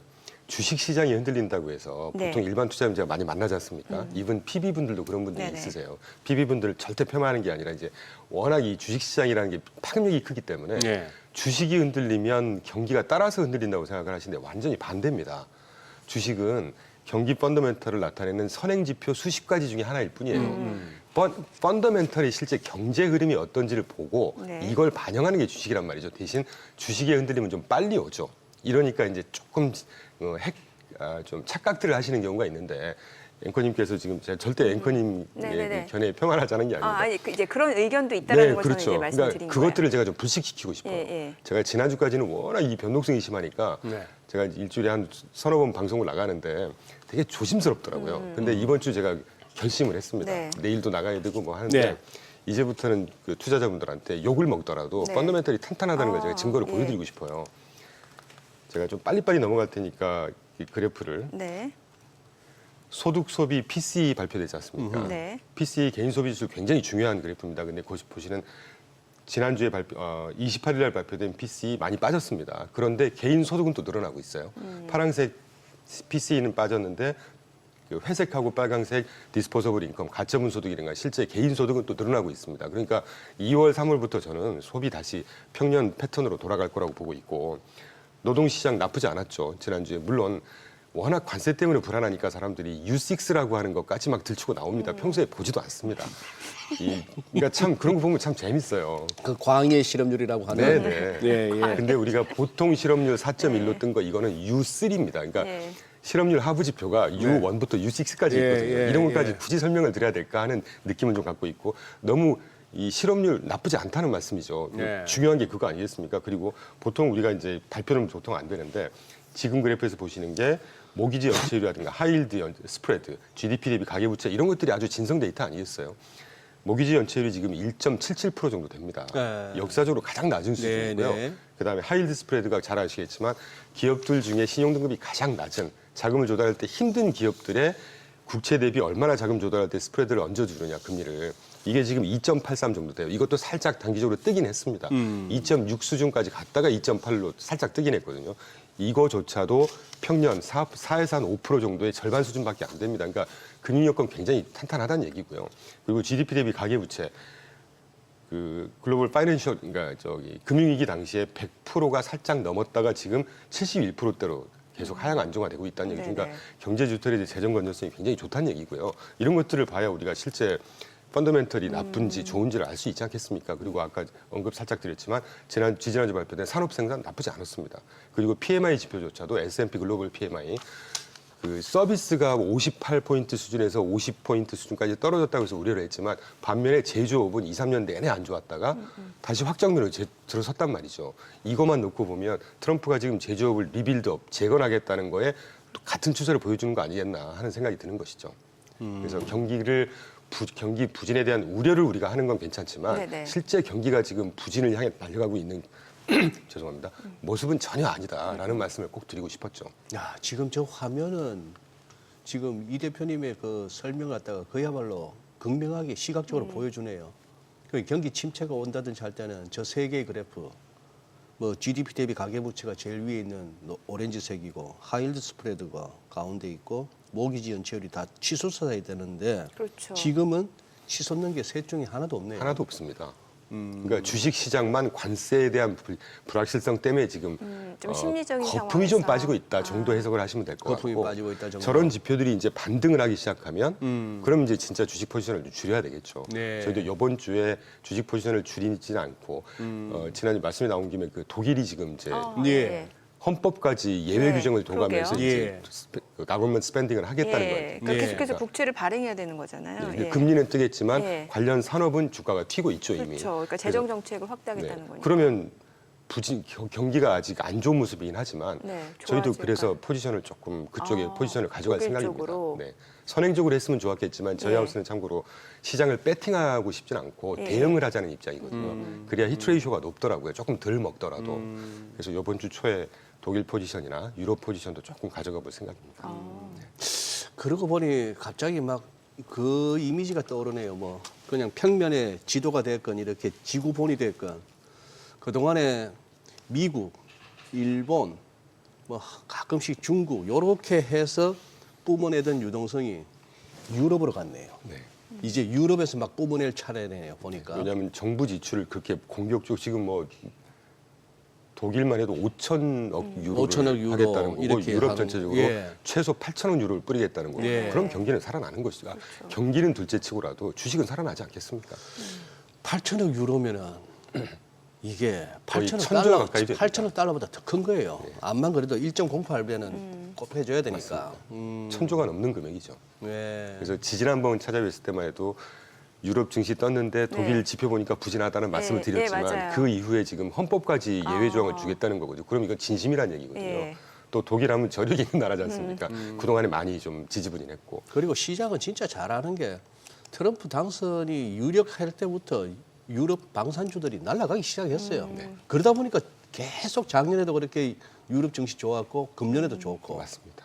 Speaker 3: 주식 시장이 흔들린다고 해서
Speaker 1: 네.
Speaker 3: 보통 일반 투자자분 제가 많이 만나지 않습니까? 이분 PB 분들도 그런 분들이
Speaker 1: 네네.
Speaker 3: 있으세요. PB 분들을 절대 폄하하는 게 아니라 이제 워낙 이 주식 시장이라는 게 파급력이 크기 때문에
Speaker 2: 네.
Speaker 3: 주식이 흔들리면 경기가 따라서 흔들린다고 생각을 하시는데 완전히 반대입니다. 주식은 경기 펀더멘털을 나타내는 선행지표 수십 가지 중에 하나일 뿐이에요. 펀더멘털이 실제 경제 흐름이 어떤지를 보고
Speaker 1: 네.
Speaker 3: 이걸 반영하는 게 주식이란 말이죠. 대신 주식의 흔들림은 좀 빨리 오죠. 이러니까 이제 조금 좀 착각들을 하시는 경우가 있는데 앵커님께서 지금 제가 절대 앵커님
Speaker 1: 네네네.
Speaker 3: 견해에 폄하하자는 게 아닙니다.
Speaker 1: 아니 이제 그런 의견도 있다라는 걸 저는 이제 말씀드린
Speaker 3: 그러니까 그것들을
Speaker 1: 거예요.
Speaker 3: 제가 좀 불식시키고 싶어요.
Speaker 1: 예, 예.
Speaker 3: 제가 지난주까지는 워낙 이 변동성이 심하니까
Speaker 2: 네.
Speaker 3: 제가 일주일에 한 서너 번 방송을 나가는데 되게 조심스럽더라고요. 근데 이번 주 제가 결심을 했습니다.
Speaker 1: 네.
Speaker 3: 내일도 나가야 되고 뭐 하는데
Speaker 2: 네.
Speaker 3: 이제부터는 그 투자자분들한테 욕을 먹더라도
Speaker 1: 네.
Speaker 3: 펀더멘털이 탄탄하다는 걸
Speaker 1: 아,
Speaker 3: 제가 증거로
Speaker 1: 예.
Speaker 3: 보여드리고 싶어요. 제가 좀 빨리빨리 넘어갈 테니까 이 그래프를
Speaker 1: 네.
Speaker 3: 소득 소비 PCE 발표되지 않습니까?
Speaker 1: 네.
Speaker 3: PCE 개인 소비 지수 굉장히 중요한 그래프입니다. 근데 보시는 지난주에 28일 날 발표된 PCE 많이 빠졌습니다. 그런데 개인 소득은 또 늘어나고 있어요. 파란색 PCE는 빠졌는데 그 회색하고 빨강색 디스포서블 인컴, 가처분 소득이든가 실제 개인 소득은 또 늘어나고 있습니다. 그러니까 2월, 3월부터 저는 소비 다시 평년 패턴으로 돌아갈 거라고 보고 있고 노동시장 나쁘지 않았죠. 지난주에 물론 워낙 관세 때문에 불안하니까 사람들이 U6라고 하는 것까지 막 들추고 나옵니다. 평소에 보지도 않습니다. 그러니까 참 그런 거 보면 참 재밌어요.
Speaker 2: 그 광의 실업률이라고 하는.
Speaker 3: 네네.
Speaker 2: 예, 예.
Speaker 3: 근데 우리가 보통 실업률 4.1로 뜬 거 이거는 U3입니다. 그러니까
Speaker 1: 네.
Speaker 3: 실업률 하부 지표가 U1부터 U6까지
Speaker 2: 예,
Speaker 3: 있거든요.
Speaker 2: 예,
Speaker 3: 이런 것까지
Speaker 2: 예.
Speaker 3: 굳이 설명을 드려야 될까 하는 느낌을 좀 갖고 있고 너무 이 실업률 나쁘지 않다는 말씀이죠.
Speaker 2: 예.
Speaker 3: 중요한 게 그거 아니겠습니까? 그리고 보통 우리가 이제 발표는 보통 안 되는데 지금 그래프에서 보시는 게 모기지 연체율이라든가 하이힐드 스프레드, GDP 대비 가계부채 이런 것들이 아주 진성 데이터 아니겠어요? 모기지 연체율이 지금 1.77% 정도 됩니다.
Speaker 2: 네.
Speaker 3: 역사적으로 가장 낮은 수준이고요.
Speaker 2: 네.
Speaker 3: 그다음에 하이힐드 스프레드가 잘 아시겠지만 기업들 중에 신용등급이 가장 낮은 자금을 조달할 때 힘든 기업들의 국채 대비 얼마나 자금 조달할 때 스프레드를 얹어주느냐 금리를 이게 지금 2.83 정도 돼요. 이것도 살짝 단기적으로 뜨긴 했습니다. 2.6 수준까지 갔다가 2.8로 살짝 뜨긴 했거든요. 이거조차도 평년 4에서 한 5% 정도의 절반 수준밖에 안 됩니다. 그러니까 금융 여건 굉장히 탄탄하다는 얘기고요. 그리고 GDP 대비 가계부채 그 글로벌 파이낸셜 그러니까 금융위기 당시에 100%가 살짝 넘었다가 지금 71%대로 계속 하향 안정화되고 있다는 얘기죠. 그러니까
Speaker 1: 네네.
Speaker 3: 경제 주택에 대해 재정 건전성이 굉장히 좋다는 얘기고요. 이런 것들을 봐야 우리가 펀더멘털이 나쁜지 좋은지를 알 수 있지 않겠습니까? 그리고 아까 언급 살짝 드렸지만 지난주 발표된 산업 생산 나쁘지 않았습니다. 그리고 PMI 지표조차도 S&P 글로벌 PMI 그 서비스가 58포인트 수준에서 50포인트 수준까지 떨어졌다고 해서 우려를 했지만 반면에 제조업은 2, 3년 내내 안 좋았다가 다시 확정면으로 들어섰단 말이죠. 이것만 놓고 보면 트럼프가 지금 제조업을 리빌드업, 재건하겠다는 거에 같은 추세를 보여주는 거 아니겠나 하는 생각이 드는 것이죠. 그래서 경기 부진에 대한 우려를 우리가 하는 건 괜찮지만
Speaker 1: 네네.
Speaker 3: 실제 경기가 지금 부진을 향해 달려가고 있는 죄송합니다. 모습은 전혀 아니다라는 말씀을 꼭 드리고 싶었죠.
Speaker 2: 야, 지금 저 화면은 지금 이 대표님의 그 설명을 갖다가 그야말로 극명하게 시각적으로 보여주네요. 그 경기 침체가 온다든지 할 때는 저 세 개의 그래프, 뭐 GDP 대비 가계부채가 제일 위에 있는 오렌지색이고 하이힐드 스프레드가 가운데 있고 모기지 연체율이 다 치솟아야 되는데
Speaker 1: 그렇죠.
Speaker 2: 지금은 치솟는 게 셋 중에 하나도 없네요.
Speaker 3: 하나도 없습니다. 그러니까 주식 시장만 관세에 대한 불확실성 때문에 지금
Speaker 1: 좀 심리적인
Speaker 3: 거품이 좀
Speaker 1: 상황에서.
Speaker 3: 빠지고 있다 정도 해석을 하시면 될 것
Speaker 2: 거품이
Speaker 3: 같고
Speaker 2: 빠지고 있다 정도.
Speaker 3: 저런 지표들이 이제 반등을 하기 시작하면 그럼 이제 진짜 주식 포지션을 줄여야 되겠죠.
Speaker 2: 네.
Speaker 3: 저희도 이번 주에 주식 포지션을 줄이지는 않고 지난주 말씀이 나온 김에 그 독일이 지금 이제
Speaker 2: 예.
Speaker 3: 헌법까지 예외
Speaker 1: 네,
Speaker 3: 규정을 동감해서
Speaker 2: 그러게요.
Speaker 3: 이제 가버먼트 스펜딩을 하겠다는
Speaker 1: 예.
Speaker 3: 거예요.
Speaker 1: 그러니까
Speaker 2: 예.
Speaker 1: 계속해서 국채를 발행해야 되는 거잖아요.
Speaker 3: 네,
Speaker 1: 예.
Speaker 3: 금리는 뜨겠지만
Speaker 1: 예.
Speaker 3: 관련 산업은 주가가 튀고 있죠 이미.
Speaker 1: 그렇죠. 그러니까 재정 정책을 확대하겠다는 거니까.
Speaker 3: 그러면 경기가 아직 안 좋은 모습이긴 하지만
Speaker 1: 네,
Speaker 3: 저희도
Speaker 1: 좋아질까요?
Speaker 3: 그래서 포지션을 조금 그쪽에 포지션을 가져갈
Speaker 1: 독일
Speaker 3: 생각입니다.
Speaker 1: 쪽으로.
Speaker 3: 네. 선행적으로 했으면 좋았겠지만 저희
Speaker 1: 예.
Speaker 3: 하우스는 참고로 시장을 배팅하고 싶진 않고
Speaker 1: 예.
Speaker 3: 대응을 하자는 입장이거든요. 그래야 히트레이쇼가 높더라고요. 조금 덜 먹더라도. 그래서 이번 주 초에 독일 포지션이나 유럽 포지션도 조금 가져가 볼 생각입니다.
Speaker 2: 그러고 보니 갑자기 막 그 이미지가 떠오르네요. 뭐 그냥 평면에 지도가 됐건 이렇게 지구본이 됐건 그동안에 미국, 일본, 뭐 가끔씩 중국 요렇게 해서 뿜어내던 유동성이 유럽으로 갔네요.
Speaker 3: 네.
Speaker 2: 이제 유럽에서 막 뿜어낼 차례네요. 보니까.
Speaker 3: 왜냐하면 정부 지출을 그렇게 공격적으로 지금 뭐 독일만 해도 5천억 유로를
Speaker 2: 5천억 유로
Speaker 3: 하겠다는 거고
Speaker 2: 이렇게
Speaker 3: 유럽
Speaker 2: 하는
Speaker 3: 전체적으로
Speaker 2: 예.
Speaker 3: 최소 8천억 유로를 뿌리겠다는 거고
Speaker 2: 예.
Speaker 3: 그럼 경기는 살아나는 것이죠. 경기는 둘째치고라도 주식은 살아나지 않겠습니까?
Speaker 2: 8천억 유로면은 이게
Speaker 3: 거의
Speaker 2: 8천억
Speaker 3: 1,000조
Speaker 2: 달러,
Speaker 3: 가까이 됩니다.
Speaker 2: 8천억 달러보다 더 큰 거예요. 암만 그래도 1.08배는 꼭 해줘야 되니까.
Speaker 3: 1,000조가 넘는 금액이죠.
Speaker 2: 네.
Speaker 3: 그래서 지지난번 찾아뵀을 때만 해도 유럽 증시 떴는데 독일
Speaker 1: 네.
Speaker 3: 지표 보니까 부진하다는 말씀을
Speaker 1: 네,
Speaker 3: 드렸지만
Speaker 1: 맞아요.
Speaker 3: 그 이후에 지금 헌법까지 예외 조항을 주겠다는 거거든요. 그럼 이건 진심이란 얘기거든요.
Speaker 1: 예.
Speaker 3: 또 독일하면 저력이 있는 나라지 않습니까? 그동안에 많이 좀 지지분인했고.
Speaker 2: 그리고 시장은 진짜 잘하는 게 트럼프 당선이 유력할 때부터 유럽 방산주들이 날아가기 시작했어요. 그러다 보니까 계속 작년에도 그렇게 유럽 증시 좋았고 금년에도 좋고.
Speaker 3: 맞습니다.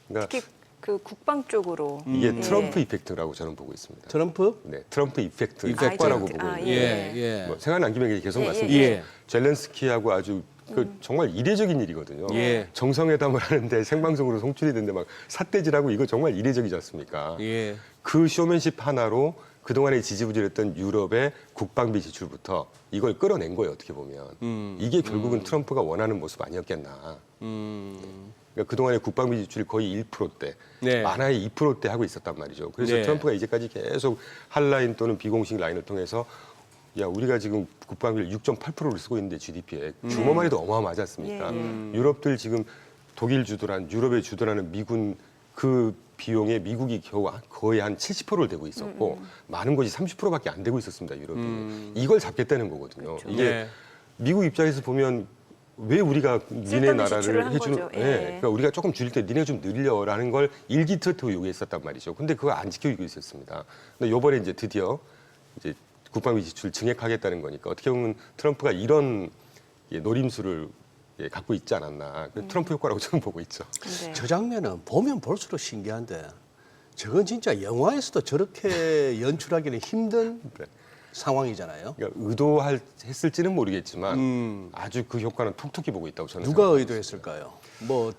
Speaker 3: 그러니까
Speaker 1: 특히 그 국방 쪽으로.
Speaker 3: 이게
Speaker 1: 예.
Speaker 3: 트럼프 이펙트라고 저는 보고 있습니다.
Speaker 2: 트럼프?
Speaker 3: 네, 트럼프 이펙트
Speaker 2: 이펙트.
Speaker 3: 효과라고
Speaker 1: 이펙트.
Speaker 3: 보고
Speaker 1: 아,
Speaker 3: 있는데
Speaker 2: 예, 예.
Speaker 3: 뭐 생각난 김에 계속
Speaker 1: 예,
Speaker 3: 말씀드리면
Speaker 2: 예.
Speaker 3: 젤렌스키하고 아주 그 정말 이례적인 일이거든요.
Speaker 2: 예.
Speaker 3: 정상회담을 하는데 생방송으로 송출이 됐는데 막 삿대질하고 이거 정말 이례적이지 않습니까?
Speaker 2: 예.
Speaker 3: 그 쇼맨십 하나로 그동안에 지지부진했던 유럽의 국방비 지출부터 이걸 끌어낸 거예요, 어떻게 보면. 이게 결국은 트럼프가 원하는 모습 아니었겠나. 그러니까 그동안에 국방비 지출이 거의 1%대,
Speaker 2: 네.
Speaker 3: 많아야 2%대 하고 있었단 말이죠. 그래서
Speaker 2: 네.
Speaker 3: 트럼프가 이제까지 계속 한라인 또는 비공식 라인을 통해서 야, 우리가 지금 국방비를 6.8%를 쓰고 있는데 GDP에 규모만 해도 어마어마하지 않습니까? 유럽들 지금 독일 주도란 유럽에 주도라는 미군 그 비용에 미국이 겨우 거의 한 70%를 대고 있었고 많은 것이 30%밖에 안 되고 있었습니다. 유럽이. 이걸 잡겠다는 거거든요. 이게
Speaker 2: 네.
Speaker 3: 미국 입장에서 보면 왜 우리가 니네
Speaker 1: 쓸데없는 지출을
Speaker 3: 나라를
Speaker 1: 한
Speaker 3: 해주는
Speaker 1: 거죠.
Speaker 3: 예.
Speaker 1: 예.
Speaker 3: 그러니까 우리가 조금 줄일 때 니네 좀 늘려라는 걸 일기특허 요구했었단 말이죠. 근데 그거 안 지켜주고 있었습니다. 근데 이번에 이제 드디어 이제 국방비 지출 증액하겠다는 거니까 어떻게 보면 트럼프가 이런 노림수를 갖고 있지 않았나. 트럼프 효과라고 저는 보고 있죠.
Speaker 1: 네.
Speaker 2: 저 장면은 보면 볼수록 신기한데 저건 진짜 영화에서도 저렇게 연출하기는 힘든
Speaker 3: 네.
Speaker 2: 상황이잖아요.
Speaker 3: 그러니까 의도했을지는 모르겠지만 아주 그 효과는 톡톡히 보고 있다고 저는
Speaker 2: 누가
Speaker 3: 생각합니다.
Speaker 2: 의도했을까요? 뭐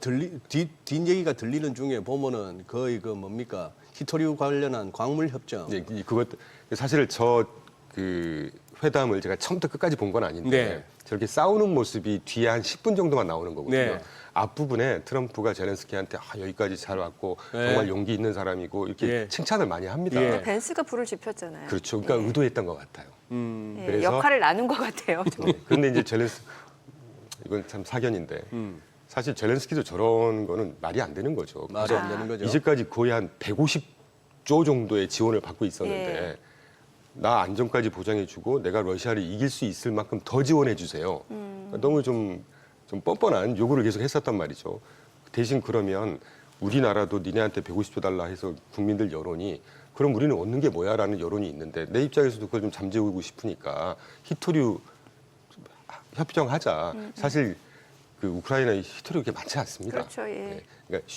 Speaker 2: 뒷얘기가 들리는 중에 보면은 거의 그 뭡니까 히토류 관련한 광물 협정.
Speaker 3: 네, 그것 사실 저 그 회담을 제가 처음부터 끝까지 본 건 아닌데
Speaker 2: 네.
Speaker 3: 저렇게 싸우는 모습이 뒤에 한 10분 정도만 나오는 거거든요.
Speaker 2: 네.
Speaker 3: 앞부분에 트럼프가 젤렌스키한테 여기까지 잘 왔고
Speaker 2: 네.
Speaker 3: 정말 용기 있는 사람이고 이렇게
Speaker 2: 예.
Speaker 3: 칭찬을 많이 합니다.
Speaker 2: 예.
Speaker 1: 벤스가 불을 지폈잖아요.
Speaker 3: 그렇죠. 그러니까 의도했던 것 같아요.
Speaker 1: 예,
Speaker 3: 그래서-
Speaker 1: 역할을 나눈 것 같아요. 좀.
Speaker 3: 그런데 이제 이건 참 사견인데 사실 젤렌스키도 저런 거는 말이 안 되는 거죠.
Speaker 2: 말이 안 되는 거죠.
Speaker 3: 이제까지 거의 한 150조 정도의 지원을 받고 있었는데 나 안전까지 보장해주고 내가 러시아를 이길 수 있을 만큼 더 지원해 주세요. 그러니까 너무 좀 뻔뻔한 요구를 계속 했었단 말이죠. 대신 그러면 우리나라도 니네한테 150조 달라 해서 국민들 여론이 그럼 우리는 얻는 게 뭐야라는 여론이 있는데 내 입장에서도 그걸 좀 잠재우고 싶으니까 히토류 협정하자. 사실 그 우크라이나에 히토류 그렇게 많지 않습니다.
Speaker 1: 그렇죠, 예.
Speaker 3: 그러니까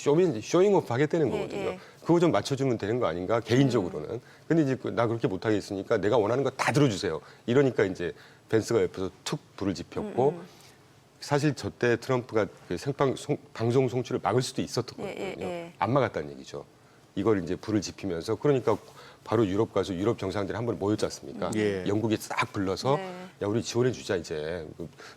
Speaker 3: 쇼잉오프 하겠다는
Speaker 1: 예,
Speaker 3: 거거든요.
Speaker 1: 예.
Speaker 3: 그거 좀 맞춰주면 되는 거 아닌가 개인적으로는. 근데 이제 나 그렇게 못하겠으니까 내가 원하는 거 다 들어주세요. 이러니까 이제 벤스가 옆에서 툭 불을 지폈고 사실 저 때 트럼프가 그 방송 송출을 막을 수도 있었거든요.
Speaker 1: 예.
Speaker 3: 안 막았다는 얘기죠. 이걸 이제 불을 지피면서 그러니까 바로 유럽 가서 유럽 정상들이 한번 모였지 않습니까?
Speaker 2: 예.
Speaker 3: 영국에 싹 불러서
Speaker 1: 네.
Speaker 3: 야 우리 지원해 주자 이제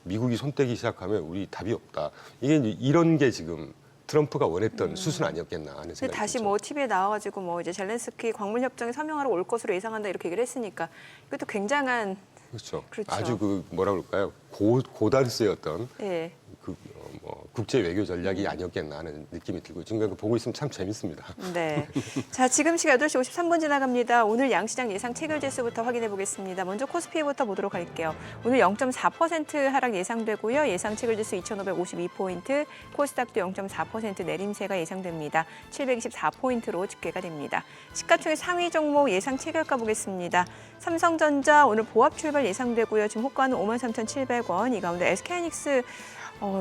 Speaker 3: 미국이 손떼기 시작하면 우리 답이 없다. 이게 이제 이런 게 지금 트럼프가 원했던 수순 아니었겠나 하는
Speaker 1: 근데
Speaker 3: 생각이
Speaker 1: 다시
Speaker 3: 들죠.
Speaker 1: 뭐 TV에 나와가지고 뭐 이제 젤렌스키 광물 협정에 서명하러 올 것으로 예상한다 이렇게 얘기를 했으니까 이것도 굉장한
Speaker 3: 그렇죠.
Speaker 1: 그렇죠.
Speaker 3: 아주 그 뭐라 그럴까요? 고단수의 어떤
Speaker 1: 예.
Speaker 3: 그 뭐 국제 외교 전략이 아니었겠나 하는 느낌이 들고 지금 그거 보고 있으면 참 재밌습니다.
Speaker 1: 네. 자, 지금 시각 8시 53분 지나갑니다. 오늘 양시장 예상 체결 지수부터 확인해 보겠습니다. 먼저 코스피부터 보도록 할게요. 오늘 0.4% 하락 예상되고요. 예상 체결 지수 2,552포인트, 코스닥도 0.4% 내림세가 예상됩니다. 724포인트로 집계가 됩니다. 시가총액 상위 종목 예상 체결가 보겠습니다. 삼성전자 오늘 보합 출발 예상되고요. 지금 호가는 53,700원. 이 가운데 SK하이닉스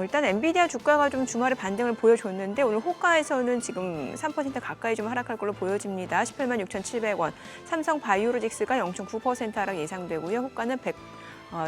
Speaker 1: 일단 엔비디아 주가가 좀 주말에 반등을 보여줬는데 오늘 호가에서는 지금 3% 가까이 좀 하락할 걸로 보여집니다. 186,700원. 삼성 바이오로직스가 0.9% 하락 예상되고요. 호가는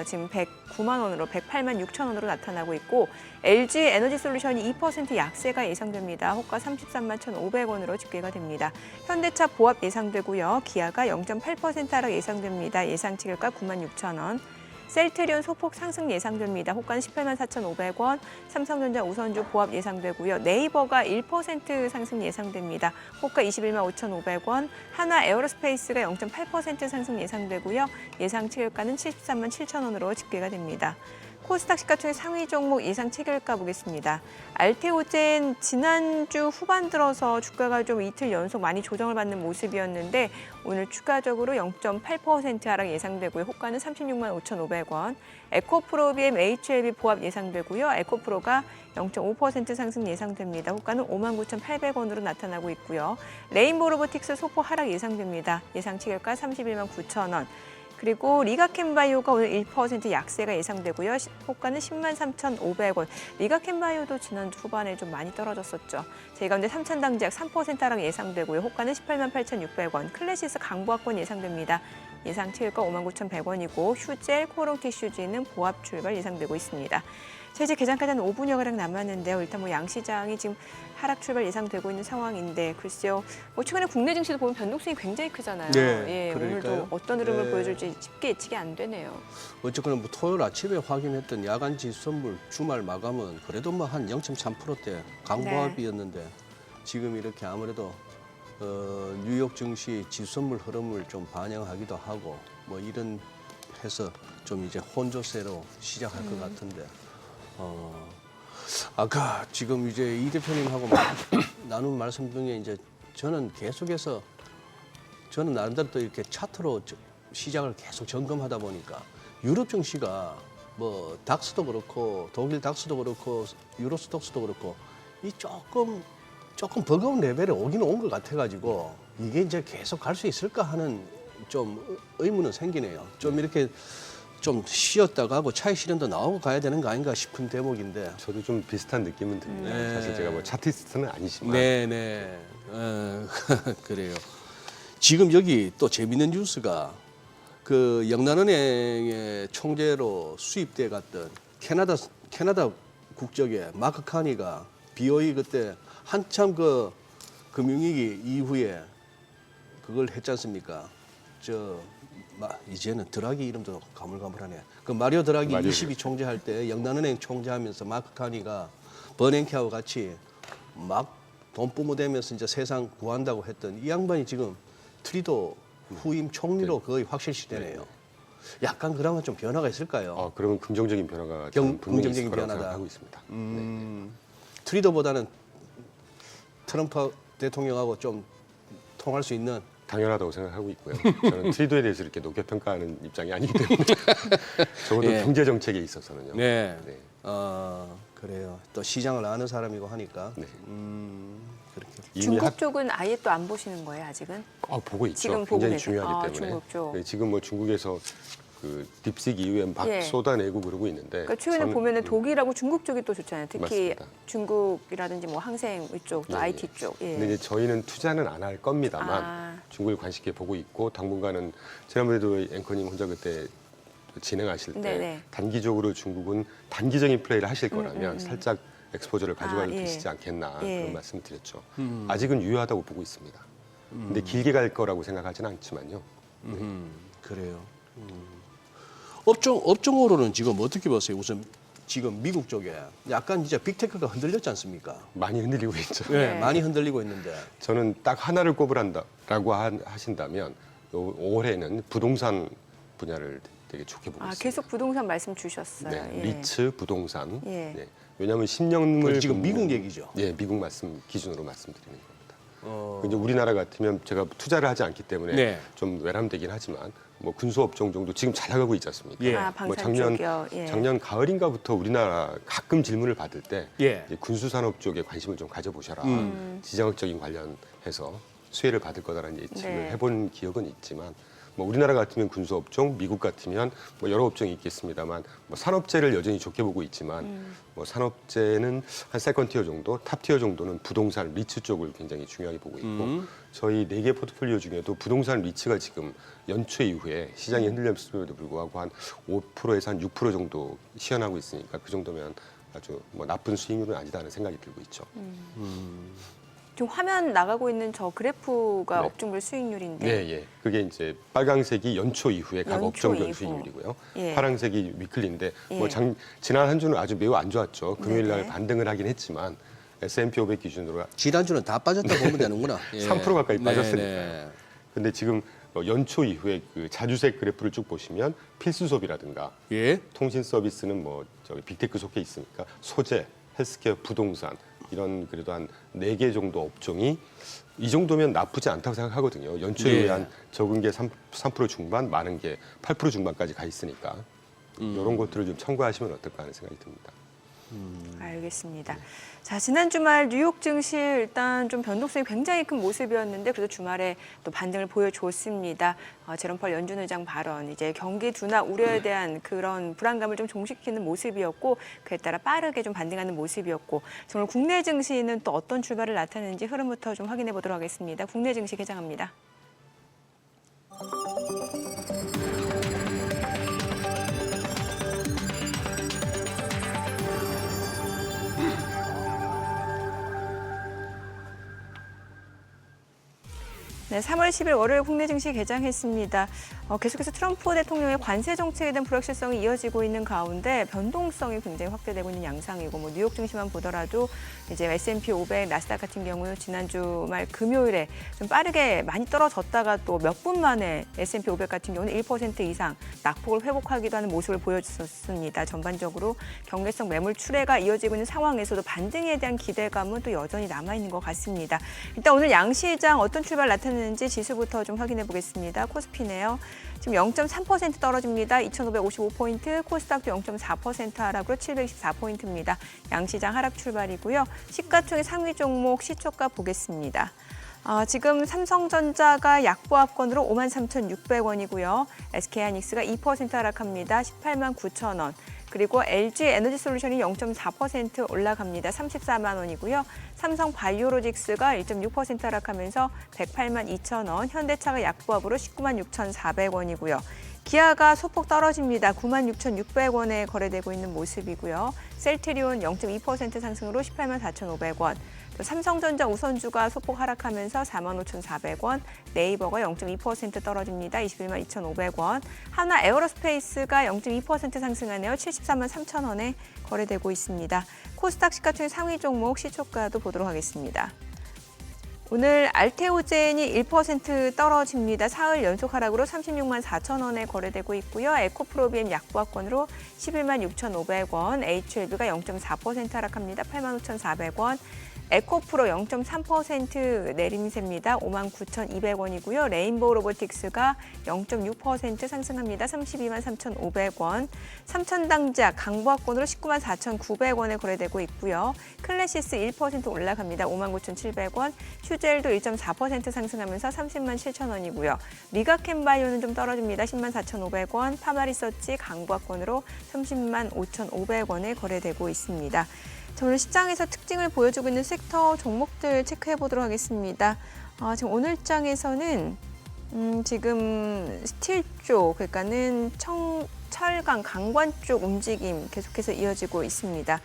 Speaker 1: 지금 109만 원으로 108만 6천 원으로 나타나고 있고 LG 에너지솔루션이 2% 약세가 예상됩니다. 호가 33만 1,500원으로 집계가 됩니다. 현대차 보합 예상되고요. 기아가 0.8% 하락 예상됩니다. 예상치 결과 9만 6천 원. 셀트리온 소폭 상승 예상됩니다. 호가는 18만 4,500원, 삼성전자 우선주 보합 예상되고요. 네이버가 1% 상승 예상됩니다. 호가 21만 5,500원, 하나 에어로스페이스가 0.8% 상승 예상되고요. 예상 체결가는 73만 7천 원으로 집계가 됩니다. 코스닥 시가총액 상위 종목 예상 체결가 보겠습니다. 알테오젠 지난주 후반 들어서 주가가 좀 이틀 연속 많이 조정을 받는 모습이었는데 오늘 추가적으로 0.8% 하락 예상되고요. 호가는 36만 5,500원. 에코프로비엠 HLB 보합 예상되고요. 에코프로가 0.5% 상승 예상됩니다. 호가는 59,800원으로 나타나고 있고요. 레인보우 로보틱스 소폭 하락 예상됩니다. 예상 체결가 31만 9천 원. 그리고 리가캠바이오가 오늘 1% 약세가 예상되고요. 호가는 10만 3,500원. 리가캠바이오도 지난주 후반에 좀 많이 떨어졌었죠. 제 가운데 삼천당제약 3% 하락 예상되고요. 호가는 18만 8,600원. 클래시스 강보합권 예상됩니다. 예상 체결가 5만 9,100원이고 휴젤, 코롱티슈즈는 보합 출발 예상되고 있습니다. 자, 이제 개장까지 한 5분여가량 남았는데요. 일단 뭐 양시장이 지금 하락 출발 예상되고 있는 상황인데 글쎄요. 뭐 최근에 국내 증시도 보면 변동성이 굉장히 크잖아요.
Speaker 2: 네,
Speaker 1: 예,
Speaker 2: 그러니까요.
Speaker 1: 오늘도 어떤 흐름을
Speaker 2: 네.
Speaker 1: 보여줄지 쉽게 예측이 안 되네요.
Speaker 2: 어쨌거나 뭐 토요일 아침에 확인했던 야간 지수선물 주말 마감은 그래도 뭐 한 0.3%대 강보합이었는데 지금 이렇게 아무래도 뉴욕 증시 지수선물 흐름을 좀 반영하기도 하고 뭐 이런 해서 좀 이제 혼조세로 시작할 것 같은데 아까 지금 이제 이 대표님하고 나눈 말씀 중에 이제 저는 계속해서 저는 나름대로 또 이렇게 차트로 시장을 계속 점검하다 보니까 유럽 증시가 뭐 닥스도 그렇고 독일 닥스도 그렇고 유로스톡스도 그렇고 이 조금 버거운 레벨에 오긴 온 것 같아가지고 이게 이제 계속 갈 수 있을까 하는 좀 의문은 생기네요. 좀 이렇게 좀 쉬었다가 하고 차익 실현도 나오고 가야 되는 거 아닌가 싶은 대목인데.
Speaker 3: 저도 좀 비슷한 느낌은 듭니다.
Speaker 2: 네.
Speaker 3: 사실 제가 뭐 차티스트는 아니지만
Speaker 2: 네네. 그래요. 지금 여기 또 재밌는 뉴스가 그 영란은행의 총재로 수입돼 갔던 캐나다 국적의 마크 카니가 BOE 그때 한참 그 금융위기 이후에 그걸 했지 않습니까? 이제는 드라기 이름도 가물가물하네. 그 마리오 드라기 22 총재할 때 영란은행 총재하면서 마크 카니가 버냉키하고 같이 막 돈 뿜어대면서 이제 세상 구한다고 했던 이 양반이 지금 트리도 후임 총리로 거의 확실시되네요. 약간 그러면 좀 변화가 있을까요?
Speaker 3: 그러면 긍정적인 변화가 분명히
Speaker 2: 긍정적인
Speaker 3: 있을 거라고
Speaker 2: 변화다.
Speaker 3: 생각하고 있습니다.
Speaker 2: 트리도보다는 트럼프 대통령하고 좀 통할 수 있는
Speaker 3: 당연하다고 생각하고 있고요. 저는 트리도에 대해서 이렇게 높게 평가하는 입장이 아니기 때문에 적어도
Speaker 2: 예.
Speaker 3: 경제 정책에 있어서는요.
Speaker 2: 네.
Speaker 3: 네.
Speaker 2: 그래요. 또 시장을 아는 사람이고 하니까.
Speaker 3: 네.
Speaker 2: 그렇게.
Speaker 3: 이미
Speaker 1: 중국 쪽은 아예 또 안 보시는 거예요, 아직은?
Speaker 3: 보고 있죠.
Speaker 1: 지금 보고
Speaker 3: 굉장히
Speaker 1: 계세요.
Speaker 3: 중요하기 때문에.
Speaker 1: 중국 쪽.
Speaker 3: 네, 지금 뭐 중국에서 그 딥식 이후에 막
Speaker 1: 예.
Speaker 3: 쏟아내고 그러고 있는데.
Speaker 1: 그러니까 최근에
Speaker 3: 저는,
Speaker 1: 보면은 독일하고 중국 쪽이 또 좋잖아요. 특히
Speaker 3: 맞습니다.
Speaker 1: 중국이라든지 뭐 항생 이쪽, 또
Speaker 3: 네,
Speaker 1: IT 쪽. 예.
Speaker 3: 근데 이제 저희는 투자는 안 할 겁니다만 중국을 관심 있게 보고 있고 당분간은 지난번에도 앵커님 혼자 그때 진행하실 때
Speaker 1: 네네.
Speaker 3: 단기적으로 중국은 단기적인 플레이를 하실 거라면 살짝 엑스포저를 가져가도
Speaker 1: 예.
Speaker 3: 되시지 않겠나
Speaker 1: 예.
Speaker 3: 그런 말씀을 드렸죠. 아직은 유효하다고 보고 있습니다. 근데 길게 갈 거라고 생각하지는 않지만요.
Speaker 2: 그래요. 업종으로는 지금 어떻게 보세요? 우선 지금 미국 쪽에 약간 이제 빅테크가 흔들렸지 않습니까?
Speaker 3: 많이 흔들리고 있죠.
Speaker 1: 네.
Speaker 2: 많이 흔들리고 있는데.
Speaker 3: 저는 딱 하나를 꼽으란다라고 하신다면 올해는 부동산 분야를 되게 좋게 보고 있습니다.
Speaker 1: 계속 부동산 말씀 주셨어요.
Speaker 3: 네,
Speaker 1: 예.
Speaker 3: 리츠 부동산.
Speaker 1: 예.
Speaker 3: 네. 왜냐하면 10년물
Speaker 2: 지금 미국 얘기죠.
Speaker 3: 예, 미국 말씀 기준으로 말씀드리는 겁니다. 이제 우리나라 같으면 제가 투자를 하지 않기 때문에
Speaker 2: 네.
Speaker 3: 좀 외람되긴 하지만 뭐 군수업종 정도 지금 잘 나가고 있지 않습니까?
Speaker 2: 예.
Speaker 1: 방산
Speaker 3: 작년
Speaker 1: 쪽이요. 예.
Speaker 3: 작년 가을인가부터 우리나라 가끔 질문을 받을 때
Speaker 2: 예.
Speaker 3: 이제 군수산업 쪽에 관심을 좀 가져보셔라. 지정학적인 관련해서 수혜를 받을 거다라는 예측을
Speaker 1: 네.
Speaker 3: 해본 기억은 있지만 뭐 우리나라 같으면 군수업종, 미국 같으면 뭐 여러 업종이 있겠습니다만 뭐 산업재를 여전히 좋게 보고 있지만 뭐 산업재는 한 세컨티어 정도, 탑티어 정도는 부동산, 리츠 쪽을 굉장히 중요하게 보고 있고 저희 4개 포트폴리오 중에도 부동산 리츠가 지금 연초 이후에 시장이 흔들렸음에도 불구하고 한 5%에서 한 6% 정도 시현하고 있으니까 그 정도면 아주 뭐 나쁜 수익률은 아니다는 생각이 들고 있죠.
Speaker 1: 지금 화면 나가고 있는 저 그래프가
Speaker 3: 네.
Speaker 1: 업종별 수익률인데
Speaker 3: 네, 예. 그게 이제 빨강색이 연초 이후에 각
Speaker 1: 연초
Speaker 3: 업종별
Speaker 1: 이후.
Speaker 3: 수익률이고요.
Speaker 1: 예.
Speaker 3: 파란색이 위클리인데 뭐
Speaker 1: 예.
Speaker 3: 지난 한 주는 아주 매우 안 좋았죠. 금요일 날
Speaker 1: 네네.
Speaker 3: 반등을 하긴 했지만 S&P 500 기준으로
Speaker 2: 지난주는 다 빠졌다 보면 되는구나. 예.
Speaker 3: 3% 가까이
Speaker 2: 네,
Speaker 3: 빠졌으니까요.
Speaker 2: 네.
Speaker 3: 근데 지금 연초 이후에 그 자주색 그래프를 쭉 보시면 필수 수업이라든가
Speaker 2: 예.
Speaker 3: 통신 서비스는 뭐 저기 빅테크 속해 있으니까 소재, 헬스케어, 부동산 이런 그래도 한 4개 정도 업종이 이 정도면 나쁘지 않다고 생각하거든요. 연초
Speaker 2: 예.
Speaker 3: 이후에 한 적은 게 3% 중반, 많은 게 8% 중반까지 가 있으니까 이런 것들을 좀 참고하시면 어떨까 하는 생각이 듭니다.
Speaker 1: 알겠습니다. 자, 지난 주말 뉴욕 증시 일단 좀 변동성이 굉장히 큰 모습이었는데 그래도 주말에 또 반등을 보여줬습니다. 제롬 펄 연준 의장 발언, 이제 경기 둔화 우려에 대한 그런 불안감을 좀 종식시키는 모습이었고 그에 따라 빠르게 좀 반등하는 모습이었고 오늘 국내 증시는 또 어떤 출발을 나타내는지 흐름부터 좀 확인해 보도록 하겠습니다. 국내 증시 개장합니다. 네, 3월 10일 월요일 국내 증시 개장했습니다. 계속해서 트럼프 대통령의 관세 정책에 대한 불확실성이 이어지고 있는 가운데 변동성이 굉장히 확대되고 있는 양상이고 뭐 뉴욕 증시만 보더라도 이제 S&P 500, 나스닥 같은 경우는 지난주 말 금요일에 좀 빠르게 많이 떨어졌다가 또 몇 분 만에 S&P 500 같은 경우는 1% 이상 낙폭을 회복하기도 하는 모습을 보여줬습니다. 전반적으로 경계성 매물 출회가 이어지고 있는 상황에서도 반등에 대한 기대감은 또 여전히 남아있는 것 같습니다. 일단 오늘 양시장 어떤 출발 나타내는지 지수부터 좀 확인해 보겠습니다. 코스피네요. 지금 0.3% 떨어집니다. 2,555포인트, 코스닥도 0.4% 하락으로 724포인트입니다. 양시장 하락 출발이고요. 시가총액 상위 종목 시초가 보겠습니다. 지금 삼성전자가 약보합권으로 53,600원이고요. SK하이닉스가 2% 하락합니다. 18만 9천 원. 그리고 LG 에너지솔루션이 0.4% 올라갑니다. 34만 원이고요. 삼성 바이오로직스가 1.6% 하락하면서 108만 2천 원. 현대차가 약보합으로 19만 6,400원이고요. 기아가 소폭 떨어집니다. 9만 6,600원에 거래되고 있는 모습이고요. 셀트리온 0.2% 상승으로 18만 4,500원. 또 삼성전자 우선주가 소폭 하락하면서 4만 5,400원. 네이버가 0.2% 떨어집니다. 21만 2,500원. 하나 에어로스페이스가 0.2% 상승하네요. 74만 3천 원에 거래되고 있습니다. 코스닥 시가총액 상위 종목 시초가도 보도록 하겠습니다. 오늘 알테오젠이 1% 떨어집니다. 사흘 연속 하락으로 36만 4천 원에 거래되고 있고요. 에코프로비엠 약보합권으로 11만 6,500원, HLB가 0.4% 하락합니다. 8만 5,400원. 에코프로 0.3% 내림세입니다. 5만 9,200원이고요. 레인보우 로보틱스가 0.6% 상승합니다. 32만 3,500원. 삼천당자 강보합권으로 19만 4,900원에 거래되고 있고요. 클래시스 1% 올라갑니다. 5만 9,700원. 휴젤도 1.4% 상승하면서 30만 7천원이고요. 리가캠바이오는 좀 떨어집니다. 10만 4,500원. 파마리서치 강보합권으로 30만 5,500원에 거래되고 있습니다. 오늘 시장에서 특징을 보여주고 있는 섹터 종목들 체크해 보도록 하겠습니다. 지금 오늘 장에서는 지금 스틸 쪽, 그러니까는 철강, 강관 쪽 움직임 계속해서 이어지고 있습니다.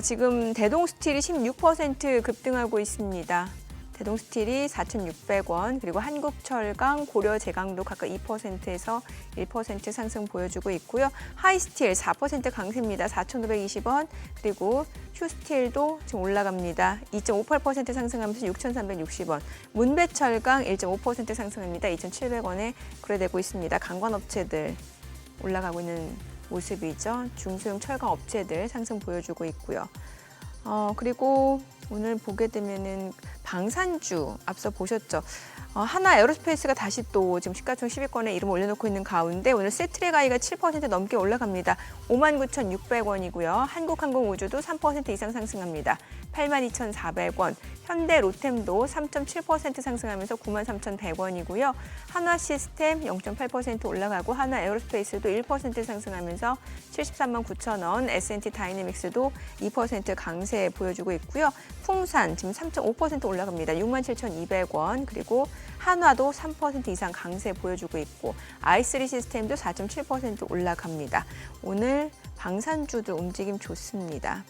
Speaker 1: 지금 대동스틸이 16% 급등하고 있습니다. 대동스틸이 4,600원, 그리고 한국철강, 고려제강도 각각 2%에서 1% 상승 보여주고 있고요. 하이스틸 4% 강세입니다. 4,520원, 그리고 휴스틸도 지금 올라갑니다. 2.58% 상승하면서 6,360원. 문배철강 1.5% 상승합니다. 2,700원에 거래되고 있습니다. 강관업체들 올라가고 있는 모습이죠. 중소형 철강 업체들 상승 보여주고 있고요. 그리고 오늘 보게 되면은 방산주 앞서 보셨죠. 하나 에어로스페이스가 다시 또 지금 시가총 10위권에 이름을 올려놓고 있는 가운데 오늘 세트레가이가 7% 넘게 올라갑니다. 59,600원이고요. 한국항공우주도 3% 이상 상승합니다. 82,400원. 현대 로템도 3.7% 상승하면서 93,100원이고요. 한화 시스템 0.8% 올라가고 한화 에어로스페이스도 1% 상승하면서 739,000원, S&T 다이내믹스도 2% 강세 보여주고 있고요. 풍산 지금 3.5% 올라갑니다. 67,200원. 그리고 한화도 3% 이상 강세 보여주고 있고 i3 시스템도 4.7% 올라갑니다. 오늘 방산주들 움직임 좋습니다.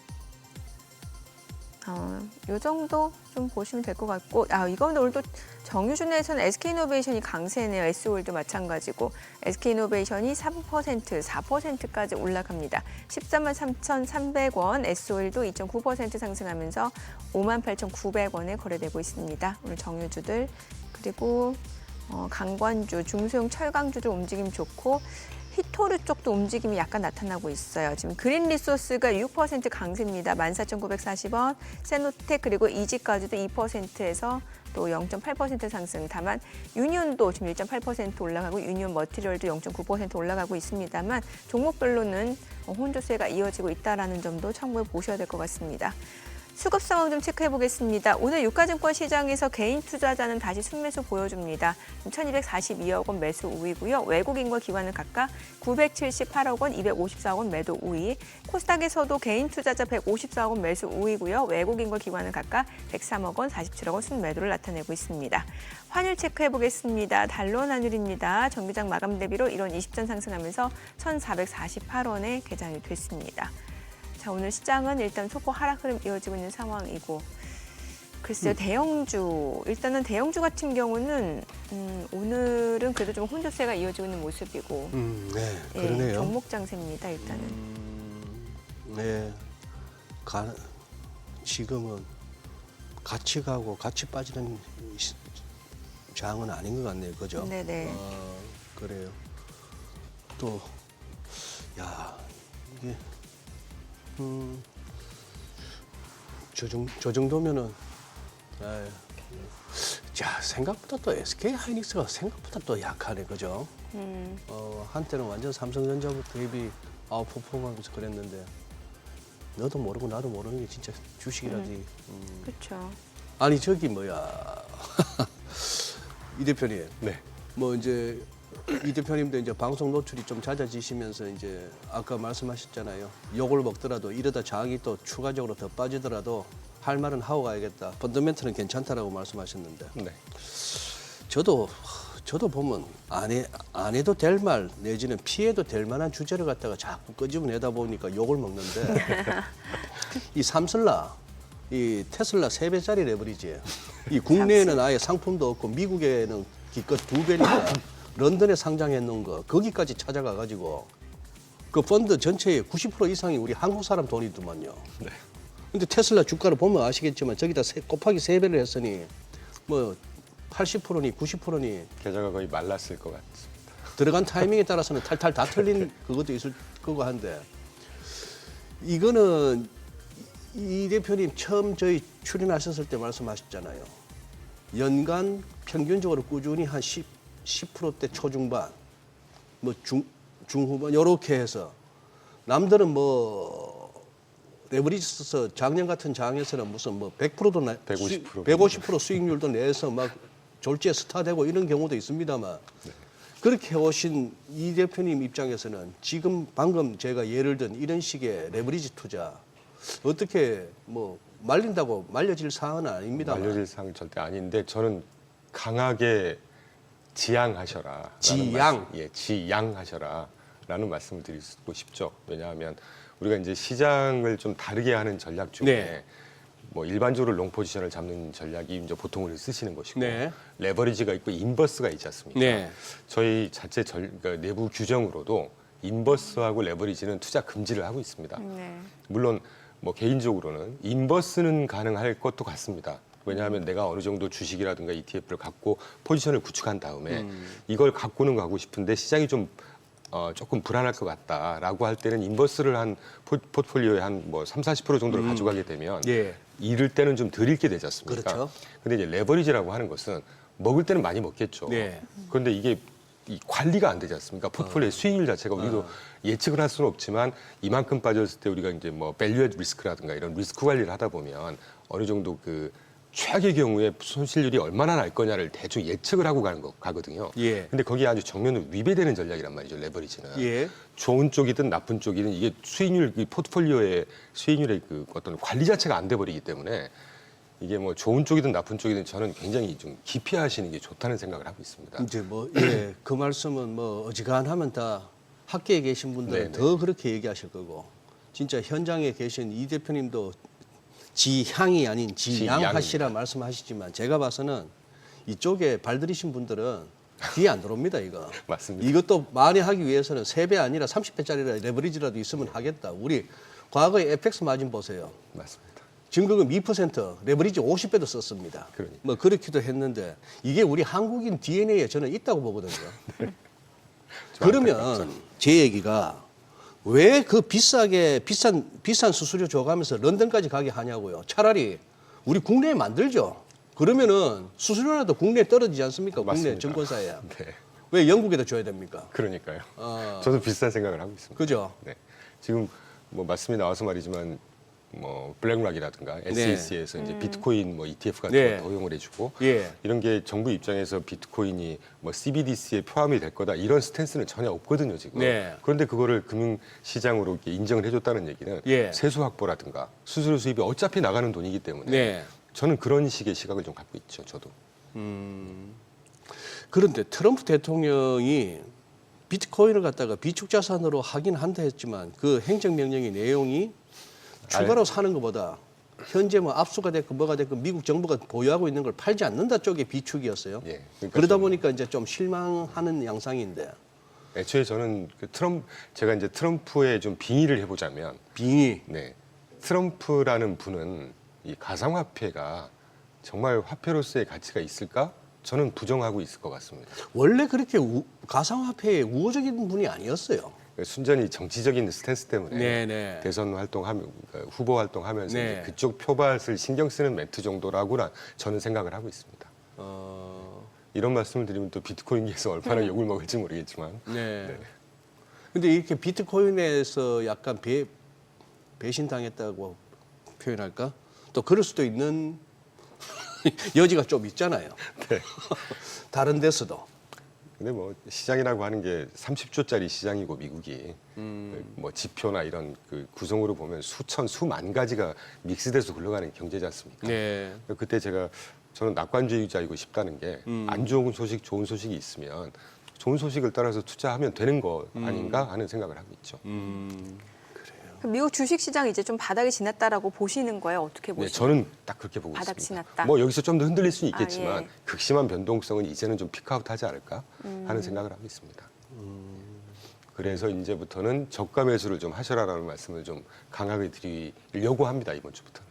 Speaker 1: 이 정도 좀 보시면 될 것 같고, 이건 오늘도 정유준에서는 SK이노베이션이 강세네요. SO일도 마찬가지고 SK이노베이션이 3%, 4%까지 올라갑니다. 143,300원, SO일도 2.9% 상승하면서 58,900원에 거래되고 있습니다. 오늘 정유주들 그리고 강관주, 중소형 철강주들 움직임 좋고 히토류 쪽도 움직임이 약간 나타나고 있어요. 지금 그린 리소스가 6% 강세입니다. 14,940원, 세노텍 그리고 이지까지도 2%에서 또 0.8% 상승. 다만 유니온도 지금 1.8% 올라가고 유니온 머티리얼도 0.9% 올라가고 있습니다만 종목별로는 혼조세가 이어지고 있다는 점도 참고해 보셔야 될 것 같습니다. 수급 상황 좀 체크해 보겠습니다. 오늘 유가증권 시장에서 개인 투자자는 다시 순매수 보여줍니다. 1,242억 원 매수 우위고요. 외국인과 기관은 각각 978억 원, 254억 원 매도 우위. 코스닥에서도 개인 투자자 154억 원 매수 우위고요. 외국인과 기관은 각각 103억 원, 47억 원 순매도를 나타내고 있습니다. 환율 체크해 보겠습니다. 달러 환율입니다. 정기장 마감 대비로 1원 20전 상승하면서 1,448원에 개장이 됐습니다. 자, 오늘 시장은 일단 소폭 하락 흐름 이어지고 있는 상황이고 글쎄요, 대형주 일단은 대형주 같은 경우는 오늘은 그래도 좀 혼조세가 이어지고 있는 모습이고
Speaker 2: 네, 그러네요.
Speaker 1: 종목 장세입니다. 일단은
Speaker 2: 네, 지금은 같이 가고 같이 빠지는 장은 아닌 것 같네요, 그죠?
Speaker 1: 네네.
Speaker 2: 그래요. 또, 이게. 저 정도면은, 자, 생각보다 또 SK 하이닉스가 생각보다 또 약하네, 그죠? 한때는 완전 삼성전자부터 대비 아웃퍼폼하면서 그랬는데, 너도 모르고 나도 모르는 게 진짜 주식이라지.
Speaker 1: 그렇죠.
Speaker 2: 아니, 저기 이 대표님.
Speaker 3: 네.
Speaker 2: 뭐 이제 이 대표님도 이제 방송 노출이 좀 잦아지시면서 이제 아까 말씀하셨잖아요. 욕을 먹더라도 이러다 장이 또 추가적으로 더 빠지더라도 할 말은 하고 가야겠다. 펀더멘털은 괜찮다라고 말씀하셨는데
Speaker 3: 네.
Speaker 2: 저도 보면 안 해도 될 말 내지는 피해도 될 만한 주제를 갖다가 자꾸 끄집어내다 보니까 욕을 먹는데 이 삼슬라, 이 테슬라 3배짜리 레버리지. 이 국내에는 아예 상품도 없고 미국에는 기껏 2배니까 런던에 상장해놓은 거 거기까지 찾아가 가지고 그 펀드 전체의 90% 이상이 우리 한국 사람 돈이더만요.
Speaker 3: 네.
Speaker 2: 근데 테슬라 주가를 보면 아시겠지만 저기다 곱하기 3배를 했으니 뭐 80%니 90%니
Speaker 3: 계좌가 거의 말랐을 것 같습니다.
Speaker 2: 들어간 타이밍에 따라서는 탈탈 다 틀린 그것도 있을 거고 한데 이거는 이 대표님 처음 저희 출연하셨을 때 말씀하셨잖아요. 연간 평균적으로 꾸준히 한 10%대 초중반, 뭐 중후반 이렇게 해서 남들은 뭐 레버리지 써서 작년 같은 장에서는 무슨 뭐 100%도 150% 수익률도 내서 막 졸지에 스타되고 이런 경우도 있습니다만 그렇게 오신 이 대표님 입장에서는 지금 방금 제가 예를 든 이런 식의 레버리지 투자 어떻게 뭐 말린다고 말려질 사안은 아닙니다만
Speaker 3: 말려질 사항 절대 아닌데 저는 강하게 지양하셔라. 지양하셔라라는 말씀을 드리고 싶죠. 왜냐하면 우리가 이제 시장을 좀 다르게 하는 전략 중에
Speaker 2: 네.
Speaker 3: 뭐 일반적으로 롱 포지션을 잡는 전략이 이제 보통 우리 쓰시는 것이고
Speaker 2: 네.
Speaker 3: 레버리지가 있고 인버스가 있지 않습니까?
Speaker 2: 네.
Speaker 3: 저희 자체 그러니까 내부 규정으로도 인버스하고 레버리지는 투자 금지를 하고 있습니다.
Speaker 1: 네.
Speaker 3: 물론 뭐 개인적으로는 인버스는 가능할 것도 같습니다. 왜냐하면 내가 어느 정도 주식이라든가 ETF를 갖고 포지션을 구축한 다음에 이걸 갖고는 가고 싶은데 시장이 좀 조금 불안할 것 같다라고 할 때는 인버스를 한 포트폴리오에 한 뭐 30-40% 정도를 가져가게 되면
Speaker 2: 예.
Speaker 3: 이럴 때는 좀 덜 잃게 되지 않습니까?
Speaker 2: 그렇죠.
Speaker 3: 근데 이제 레버리지라고 하는 것은 먹을 때는 많이 먹겠죠.
Speaker 2: 네.
Speaker 3: 그런데 이게 이 관리가 안 되지 않습니까? 포트폴리오의 수익률 자체가 우리도 예측을 할 수는 없지만 이만큼 빠졌을 때 우리가 이제 뭐 밸류에드 리스크라든가 이런 리스크 관리를 하다 보면 어느 정도 그 최악의 경우에 손실률이 얼마나 날 거냐를 대충 예측을 하고 가거든요.
Speaker 2: 예.
Speaker 3: 근데 거기에 아주 정면으로 위배되는 전략이란 말이죠, 레버리지는.
Speaker 2: 예.
Speaker 3: 좋은 쪽이든 나쁜 쪽이든 이게 수익률, 이 포트폴리오의 수익률의 그 어떤 관리 자체가 안 돼 버리기 때문에 이게 뭐 좋은 쪽이든 나쁜 쪽이든 저는 굉장히 좀 기피하시는 게 좋다는 생각을 하고 있습니다.
Speaker 2: 이제 뭐 예, 그 말씀은 뭐 어지간하면 다 학계에 계신 분들은
Speaker 3: 네네.
Speaker 2: 더 그렇게 얘기하실 거고 진짜 현장에 계신 이 대표님도 지향이 아닌 지양하시라 말씀하시지만 제가 봐서는 이쪽에 발들이신 분들은 뒤에 안 들어옵니다 이거.
Speaker 3: 맞습니다.
Speaker 2: 이것도 많이 하기 위해서는 3배 아니라 30배짜리 레버리지라도 있으면 하겠다. 우리 과거의 FX 마진 보세요.
Speaker 3: 맞습니다.
Speaker 2: 증거금 2%, 레버리지 50배도 썼습니다.
Speaker 3: 그러니까.
Speaker 2: 뭐 그렇기도 했는데 이게 우리 한국인 DNA에 저는 있다고 보거든요. 그러면 제 얘기가 왜 그 비싼 수수료 줘가면서 런던까지 가게 하냐고요. 차라리 우리 국내에 만들죠. 그러면은 수수료라도 국내에 떨어지지 않습니까? 국내
Speaker 3: 맞습니다.
Speaker 2: 증권사에.
Speaker 3: 네.
Speaker 2: 왜 영국에다 줘야 됩니까?
Speaker 3: 그러니까요.
Speaker 2: 어.
Speaker 3: 저도 비슷한 생각을 하고 있습니다.
Speaker 2: 그죠?
Speaker 3: 네. 지금 뭐 말씀이 나와서 말이지만 뭐 블랙락이라든가 SEC에서 이제 비트코인 뭐 ETF 같은
Speaker 2: 네.
Speaker 3: 거 허용을 해주고
Speaker 2: 예.
Speaker 3: 이런 게 정부 입장에서 비트코인이 뭐 CBDC에 포함이 될 거다 이런 스탠스는 전혀 없거든요 지금.
Speaker 2: 네.
Speaker 3: 그런데 그거를 금융시장으로 이렇게 인정을 해줬다는 얘기는
Speaker 2: 예.
Speaker 3: 세수 확보라든가 수수료 수입이 어차피 나가는 돈이기 때문에
Speaker 2: 네.
Speaker 3: 저는 그런 식의 시각을 좀 갖고 있죠 저도.
Speaker 2: 그런데 트럼프 대통령이 비트코인을 갖다가 비축자산으로 하긴 한다 했지만 그 행정명령의 내용이 추가로 사는 것보다 현재 뭐 압수가 됐고 뭐가 됐고 미국 정부가 보유하고 있는 걸 팔지 않는다 쪽의 비축이었어요.
Speaker 3: 예, 그러니까
Speaker 2: 그러다
Speaker 3: 좀-
Speaker 2: 보니까 이제 좀 실망하는 양상인데
Speaker 3: 애초에 저는 제가 이제 트럼프의 좀 빙의를 해보자면
Speaker 2: 빙의
Speaker 3: 네. 트럼프라는 분은 이 가상화폐가 정말 화폐로서의 가치가 있을까? 저는 부정하고 있을 것 같습니다.
Speaker 2: 원래 그렇게 가상화폐에 우호적인 분이 아니었어요.
Speaker 3: 순전히 정치적인 스탠스 때문에
Speaker 2: 네네.
Speaker 3: 대선 활동하면 그러니까 후보 활동하면서
Speaker 2: 네.
Speaker 3: 이제 그쪽 표밭을 신경 쓰는 멘트 정도라고나 저는 생각을 하고 있습니다. 이런 말씀을 드리면 또 비트코인계에서 얼마나 욕을 먹을지 모르겠지만
Speaker 2: 네. 근데 이렇게 비트코인에서 약간 배신당했다고 표현할까? 또 그럴 수도 있는 여지가 좀 있잖아요.
Speaker 3: 네.
Speaker 2: 다른 데서도.
Speaker 3: 근데 뭐 시장이라고 하는 게 30조짜리 시장이고 미국이 뭐 지표나 이런 그 구성으로 보면 수만 가지가 믹스돼서 굴러가는 경제지 않습니까?
Speaker 2: 네.
Speaker 3: 그때 저는 낙관주의자이고 싶다는 게 안 좋은 소식, 좋은 소식이 있으면 좋은 소식을 따라서 투자하면 되는 거 아닌가 하는 생각을 하고 있죠.
Speaker 1: 미국 주식시장 이제 좀 바닥이 지났다라고 보시는 거예요? 어떻게
Speaker 3: 네,
Speaker 1: 보시나요?
Speaker 3: 저는 딱 그렇게 보고
Speaker 1: 바닥
Speaker 3: 있습니다.
Speaker 1: 지났다.
Speaker 3: 뭐 여기서 좀 더 흔들릴 수는
Speaker 1: 아,
Speaker 3: 있겠지만
Speaker 1: 예.
Speaker 3: 극심한 변동성은 이제는 좀 피크아웃하지 않을까 하는 생각을 하고 있습니다. 그래서 이제부터는 저가 매수를 좀 하셔라라는 말씀을 좀 강하게 드리려고 합니다. 이번 주부터는.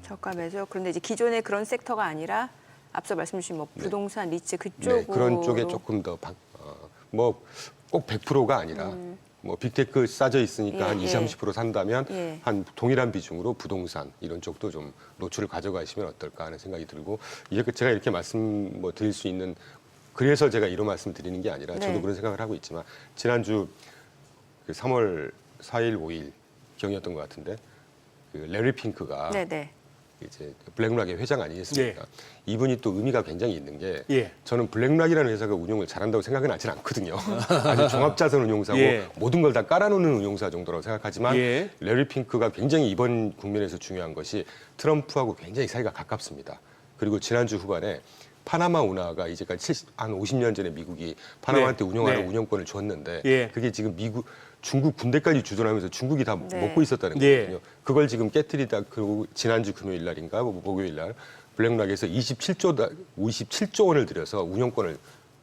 Speaker 1: 저가 매수. 그런데 이제 기존의 그런 섹터가 아니라 앞서 말씀 주신 뭐 부동산, 리츠 그쪽으로
Speaker 3: 네, 그런 쪽에 조금 더 뭐 꼭 100%가 아니라 뭐 빅테크 싸져 있으니까
Speaker 1: 예,
Speaker 3: 한 20,
Speaker 1: 예.
Speaker 3: 30% 산다면
Speaker 1: 예.
Speaker 3: 한 동일한 비중으로 부동산 이런 쪽도 좀 노출을 가져가시면 어떨까 하는 생각이 들고 이렇게 제가 이렇게 말씀 뭐 드릴 수 있는 그래서 제가 이런 말씀 드리는 게 아니라 저도
Speaker 1: 네.
Speaker 3: 그런 생각을 하고 있지만 지난주 그 3월 4일, 5일 경이었던 것 같은데 그 레리 핑크가
Speaker 1: 네네.
Speaker 3: 이제 블랙락의 회장 아니겠습니까? 이분이 또 의미가 굉장히 있는 게
Speaker 2: 예.
Speaker 3: 저는 블랙락이라는 회사가 운영을 잘한다고 생각은 하진 않거든요. 아주 종합자산 운용사고
Speaker 2: 예. 모든
Speaker 3: 모든 걸 다 깔아놓는 운용사 정도라고 생각하지만
Speaker 2: 예.
Speaker 3: 레리 핑크가 굉장히 이번 국면에서 중요한 것이 트럼프하고 굉장히 사이가 가깝습니다. 그리고 지난주 후반에 파나마 운하가 이제까지 한 50년 전에 미국이 파나마한테
Speaker 2: 네.
Speaker 3: 운영하는
Speaker 2: 네.
Speaker 3: 운영권을 줬는데
Speaker 2: 예.
Speaker 3: 그게 지금 중국 군대까지 주둔하면서 중국이 다
Speaker 1: 네.
Speaker 3: 먹고 있었다는
Speaker 2: 예.
Speaker 3: 거거든요. 그걸 지금 깨뜨리다 그리고 지난주 금요일 날인가 뭐 목요일 날 블랙락에서 27조 원을 들여서 운영권을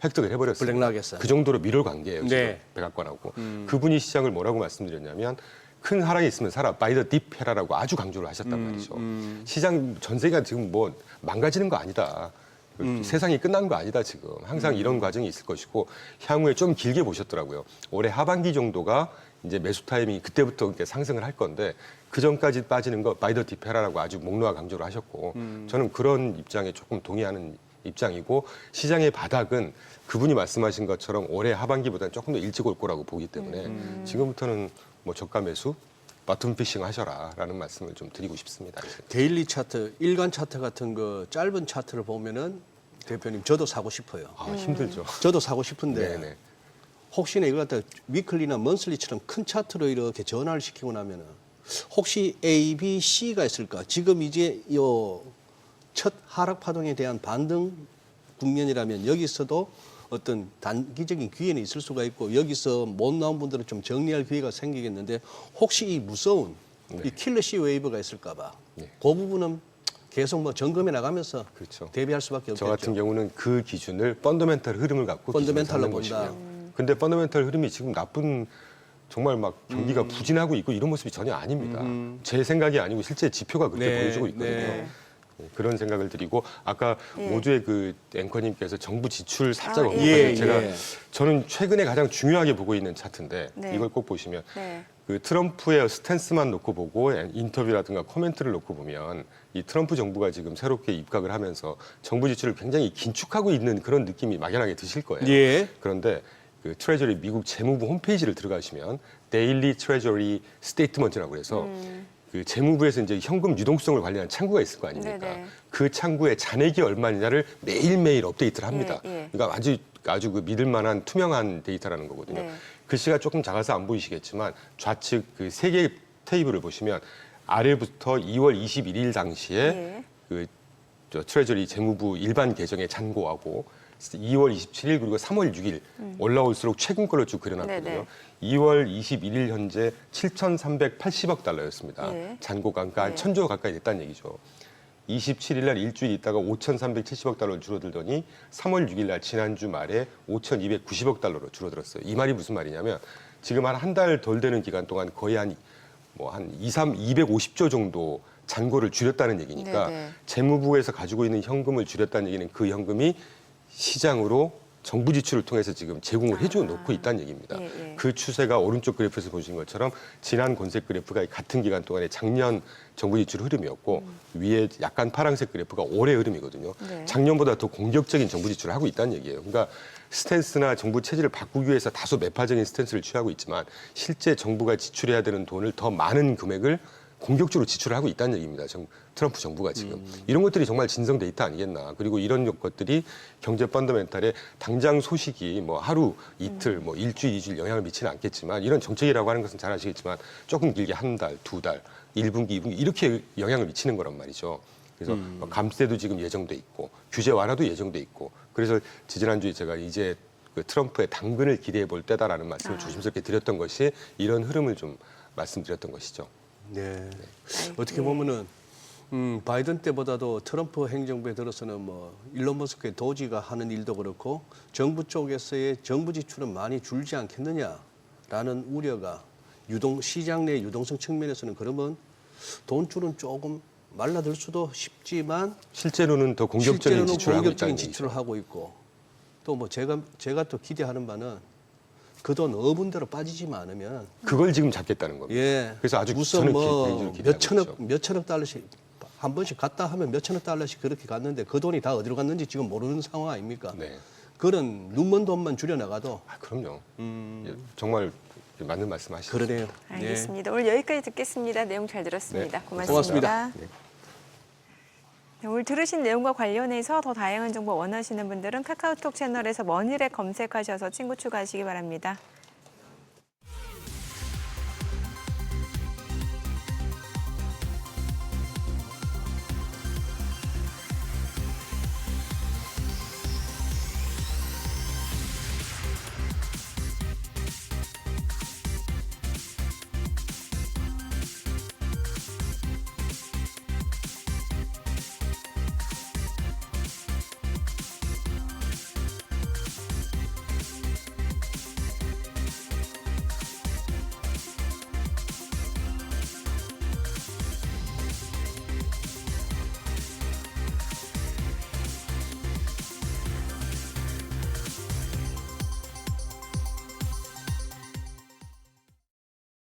Speaker 3: 획득을 해버렸어요.
Speaker 2: 블랙락에서.
Speaker 3: 그 정도로 밀어간 게예요. 지금
Speaker 2: 네.
Speaker 3: 백악관하고 그분이 시장을 뭐라고 말씀드렸냐면 큰 하락이 있으면 사라 바이 더 딥 해라라고 아주 강조를 하셨단 말이죠. 시장 전세가 지금 뭐 망가지는 거 아니다. 세상이 끝난 거 아니다 지금 항상 이런 과정이 있을 것이고 향후에 좀 길게 보셨더라고요. 올해 하반기 정도가 이제 매수 타이밍이 그때부터 이렇게 상승을 할 건데 그 전까지 빠지는 거 바이 더 딥 해라라고 아주 목놓아 강조를 하셨고 저는 그런 입장에 조금 동의하는 입장이고 시장의 바닥은 그분이 말씀하신 것처럼 올해 하반기보다는 조금 더 일찍 올 거라고 보기 때문에 지금부터는 뭐 저가 매수 버튼 피싱 하셔라라는 말씀을 좀 드리고 싶습니다.
Speaker 2: 데일리 차트, 일간 차트 같은 거 짧은 차트를 보면은 대표님 저도 사고 싶어요.
Speaker 3: 힘들죠.
Speaker 2: 저도 사고 싶은데
Speaker 3: 네네.
Speaker 2: 혹시나 이걸 갖다 위클리나 먼슬리처럼 큰 차트로 이렇게 전환을 시키고 나면은 혹시 A, B, C가 있을까? 지금 이제 요 첫 하락 파동에 대한 반등 국면이라면 여기서도 어떤 단기적인 기회는 있을 수가 있고 여기서 못 나온 분들은 좀 정리할 기회가 생기겠는데 혹시 이 무서운 이 킬러 C 웨이브가 있을까 봐.
Speaker 3: 네.
Speaker 2: 그 부분은 계속 뭐 점검해 나가면서
Speaker 3: 그렇죠.
Speaker 2: 대비할 수밖에
Speaker 3: 저
Speaker 2: 없겠죠.
Speaker 3: 같은 경우는 그 기준을 펀더멘탈 흐름을 갖고
Speaker 2: 펀더멘탈로
Speaker 3: 기준을 삼는
Speaker 2: 본다.
Speaker 3: 것이고요. 근데 펀더멘탈 흐름이 지금 나쁜 정말 막 경기가 부진하고 있고 이런 모습이 전혀 아닙니다. 제 생각이 아니고 실제 지표가 그렇게
Speaker 2: 네,
Speaker 3: 보여주고 있거든요.
Speaker 2: 네.
Speaker 3: 네, 그런 생각을 드리고 아까
Speaker 1: 예.
Speaker 3: 모두의 그 앵커님께서 정부 지출 살짝
Speaker 1: 아,
Speaker 3: 언급하신
Speaker 2: 예,
Speaker 3: 제가
Speaker 2: 예.
Speaker 3: 저는 최근에 가장 중요하게 보고 있는 차트인데
Speaker 1: 네.
Speaker 3: 이걸 꼭 보시면
Speaker 1: 네.
Speaker 3: 그 트럼프의 스탠스만 놓고 보고 인터뷰라든가 코멘트를 놓고 보면 이 트럼프 정부가 지금 새롭게 입각을 하면서 정부 지출을 굉장히 긴축하고 있는 그런 느낌이 막연하게 드실 거예요.
Speaker 2: 예.
Speaker 3: 그런데 그 트레저리 미국 재무부 홈페이지를 들어가시면 데일리 트레저리 스테이트먼트라고 해서 그 재무부에서 이제 현금 유동성을 관리하는 창구가 있을 거 아닙니까?
Speaker 1: 네네.
Speaker 3: 그 창구에 잔액이 얼마냐를 매일매일 업데이트를 합니다.
Speaker 1: 예, 예.
Speaker 3: 그러니까 아주 그 믿을 만한 투명한 데이터라는 거거든요.
Speaker 1: 네.
Speaker 3: 글씨가 조금 작아서 안 보이시겠지만 좌측 그 세 개의 테이블을 보시면 아래부터 2월 21일 당시에
Speaker 1: 예.
Speaker 3: 그 트레저리 재무부 일반 계정의 잔고하고 2월 27일 그리고 3월 6일 올라올수록 최근 걸로 쭉 그려놨거든요.
Speaker 1: 네네.
Speaker 3: 2월 21일 현재 7,380억 달러였습니다.
Speaker 1: 예.
Speaker 3: 잔고가 그러니까 한
Speaker 1: 예.
Speaker 3: 1,000조 가까이 됐다는 얘기죠. 27일 날 일주일 있다가 5,370억 달러로 줄어들더니 3월 6일 날 지난주 말에 5,290억 달러로 줄어들었어요. 이 말이 무슨 말이냐면 지금 한 달 덜 되는 기간 동안 거의 한 250조 정도 잔고를 줄였다는 얘기니까
Speaker 1: 네네.
Speaker 3: 재무부에서 가지고 있는 현금을 줄였다는 얘기는 그 현금이 시장으로 정부 지출을 통해서 지금 제공을 해줘 놓고 있다는 얘기입니다.
Speaker 1: 예, 예.
Speaker 3: 그 추세가 오른쪽 그래프에서 보신 것처럼 지난 권색 그래프가 같은 기간 동안에 작년 정부 지출 흐름이었고 위에 약간 파란색 그래프가 올해 흐름이거든요.
Speaker 1: 네.
Speaker 3: 작년보다 더 공격적인 정부 지출을 하고 있다는 얘기예요. 그러니까 스탠스나 정부 체질을 바꾸기 위해서 다소 매파적인 스탠스를 취하고 있지만 실제 정부가 지출해야 되는 돈을 더 많은 금액을 공격적으로 지출을 하고 있다는 얘기입니다. 트럼프 정부가 지금. 이런 것들이 정말 진성 데이터 아니겠나. 그리고 이런 것들이 경제 펀더멘탈에 당장 소식이 뭐 하루, 이틀, 뭐 일주일, 이주일 영향을 미치는 않겠지만 이런 정책이라고 하는 것은 잘 아시겠지만 조금 길게 한 달, 두 달, 1분기, 2분기 이렇게 영향을 미치는 거란 말이죠. 그래서 뭐 감세도 지금 예정돼 있고 규제 완화도 예정돼 있고 그래서 지지난주에 제가 이제 그 트럼프의 당근을 기대해 볼 때다라는 말씀을 조심스럽게 드렸던 것이 이런 흐름을 좀 말씀드렸던 것이죠.
Speaker 2: 네.
Speaker 1: 아이,
Speaker 2: 어떻게
Speaker 1: 예.
Speaker 2: 보면은 바이든 때보다도 트럼프 행정부에 들어서는 뭐 일론 머스크의 도지가 하는 일도 그렇고 정부 쪽에서의 정부 지출은 많이 줄지 않겠느냐라는 우려가 시장 내 유동성 측면에서는 그러면 돈줄은 조금 말라들 수도 싶지만
Speaker 3: 실제로는 더 공격적인
Speaker 2: 실제로는
Speaker 3: 지출을 하고
Speaker 2: 공격적인
Speaker 3: 있다는
Speaker 2: 지출을
Speaker 3: 얘기죠.
Speaker 2: 하고 있고 또 뭐 제가 또 기대하는 바는 그 돈 어분대로 빠지지만 않으면
Speaker 3: 그걸 지금 잡겠다는 겁니다.
Speaker 2: 예.
Speaker 3: 그래서 아주
Speaker 2: 우선
Speaker 3: 저는
Speaker 2: 뭐
Speaker 3: 개인적으로 기대하고 있죠.
Speaker 2: 몇천억 달러씩 한 번씩 갔다 하면 몇천억 달러씩 그렇게 갔는데 그 돈이 다 어디로 갔는지 지금 모르는 상황 아닙니까?
Speaker 3: 네.
Speaker 2: 그런 눈먼 돈만 줄여 나가도
Speaker 3: 그럼요. 예, 정말 맞는 말씀하시죠.
Speaker 2: 그러네요.
Speaker 1: 알겠습니다. 오늘 여기까지 듣겠습니다. 내용 잘 들었습니다.
Speaker 3: 네,
Speaker 1: 고맙습니다.
Speaker 2: 고맙습니다.
Speaker 1: 네, 오늘 들으신 내용과 관련해서 더 다양한 정보 원하시는 분들은 카카오톡 채널에서 머니랩 검색하셔서 친구 추가하시기 바랍니다.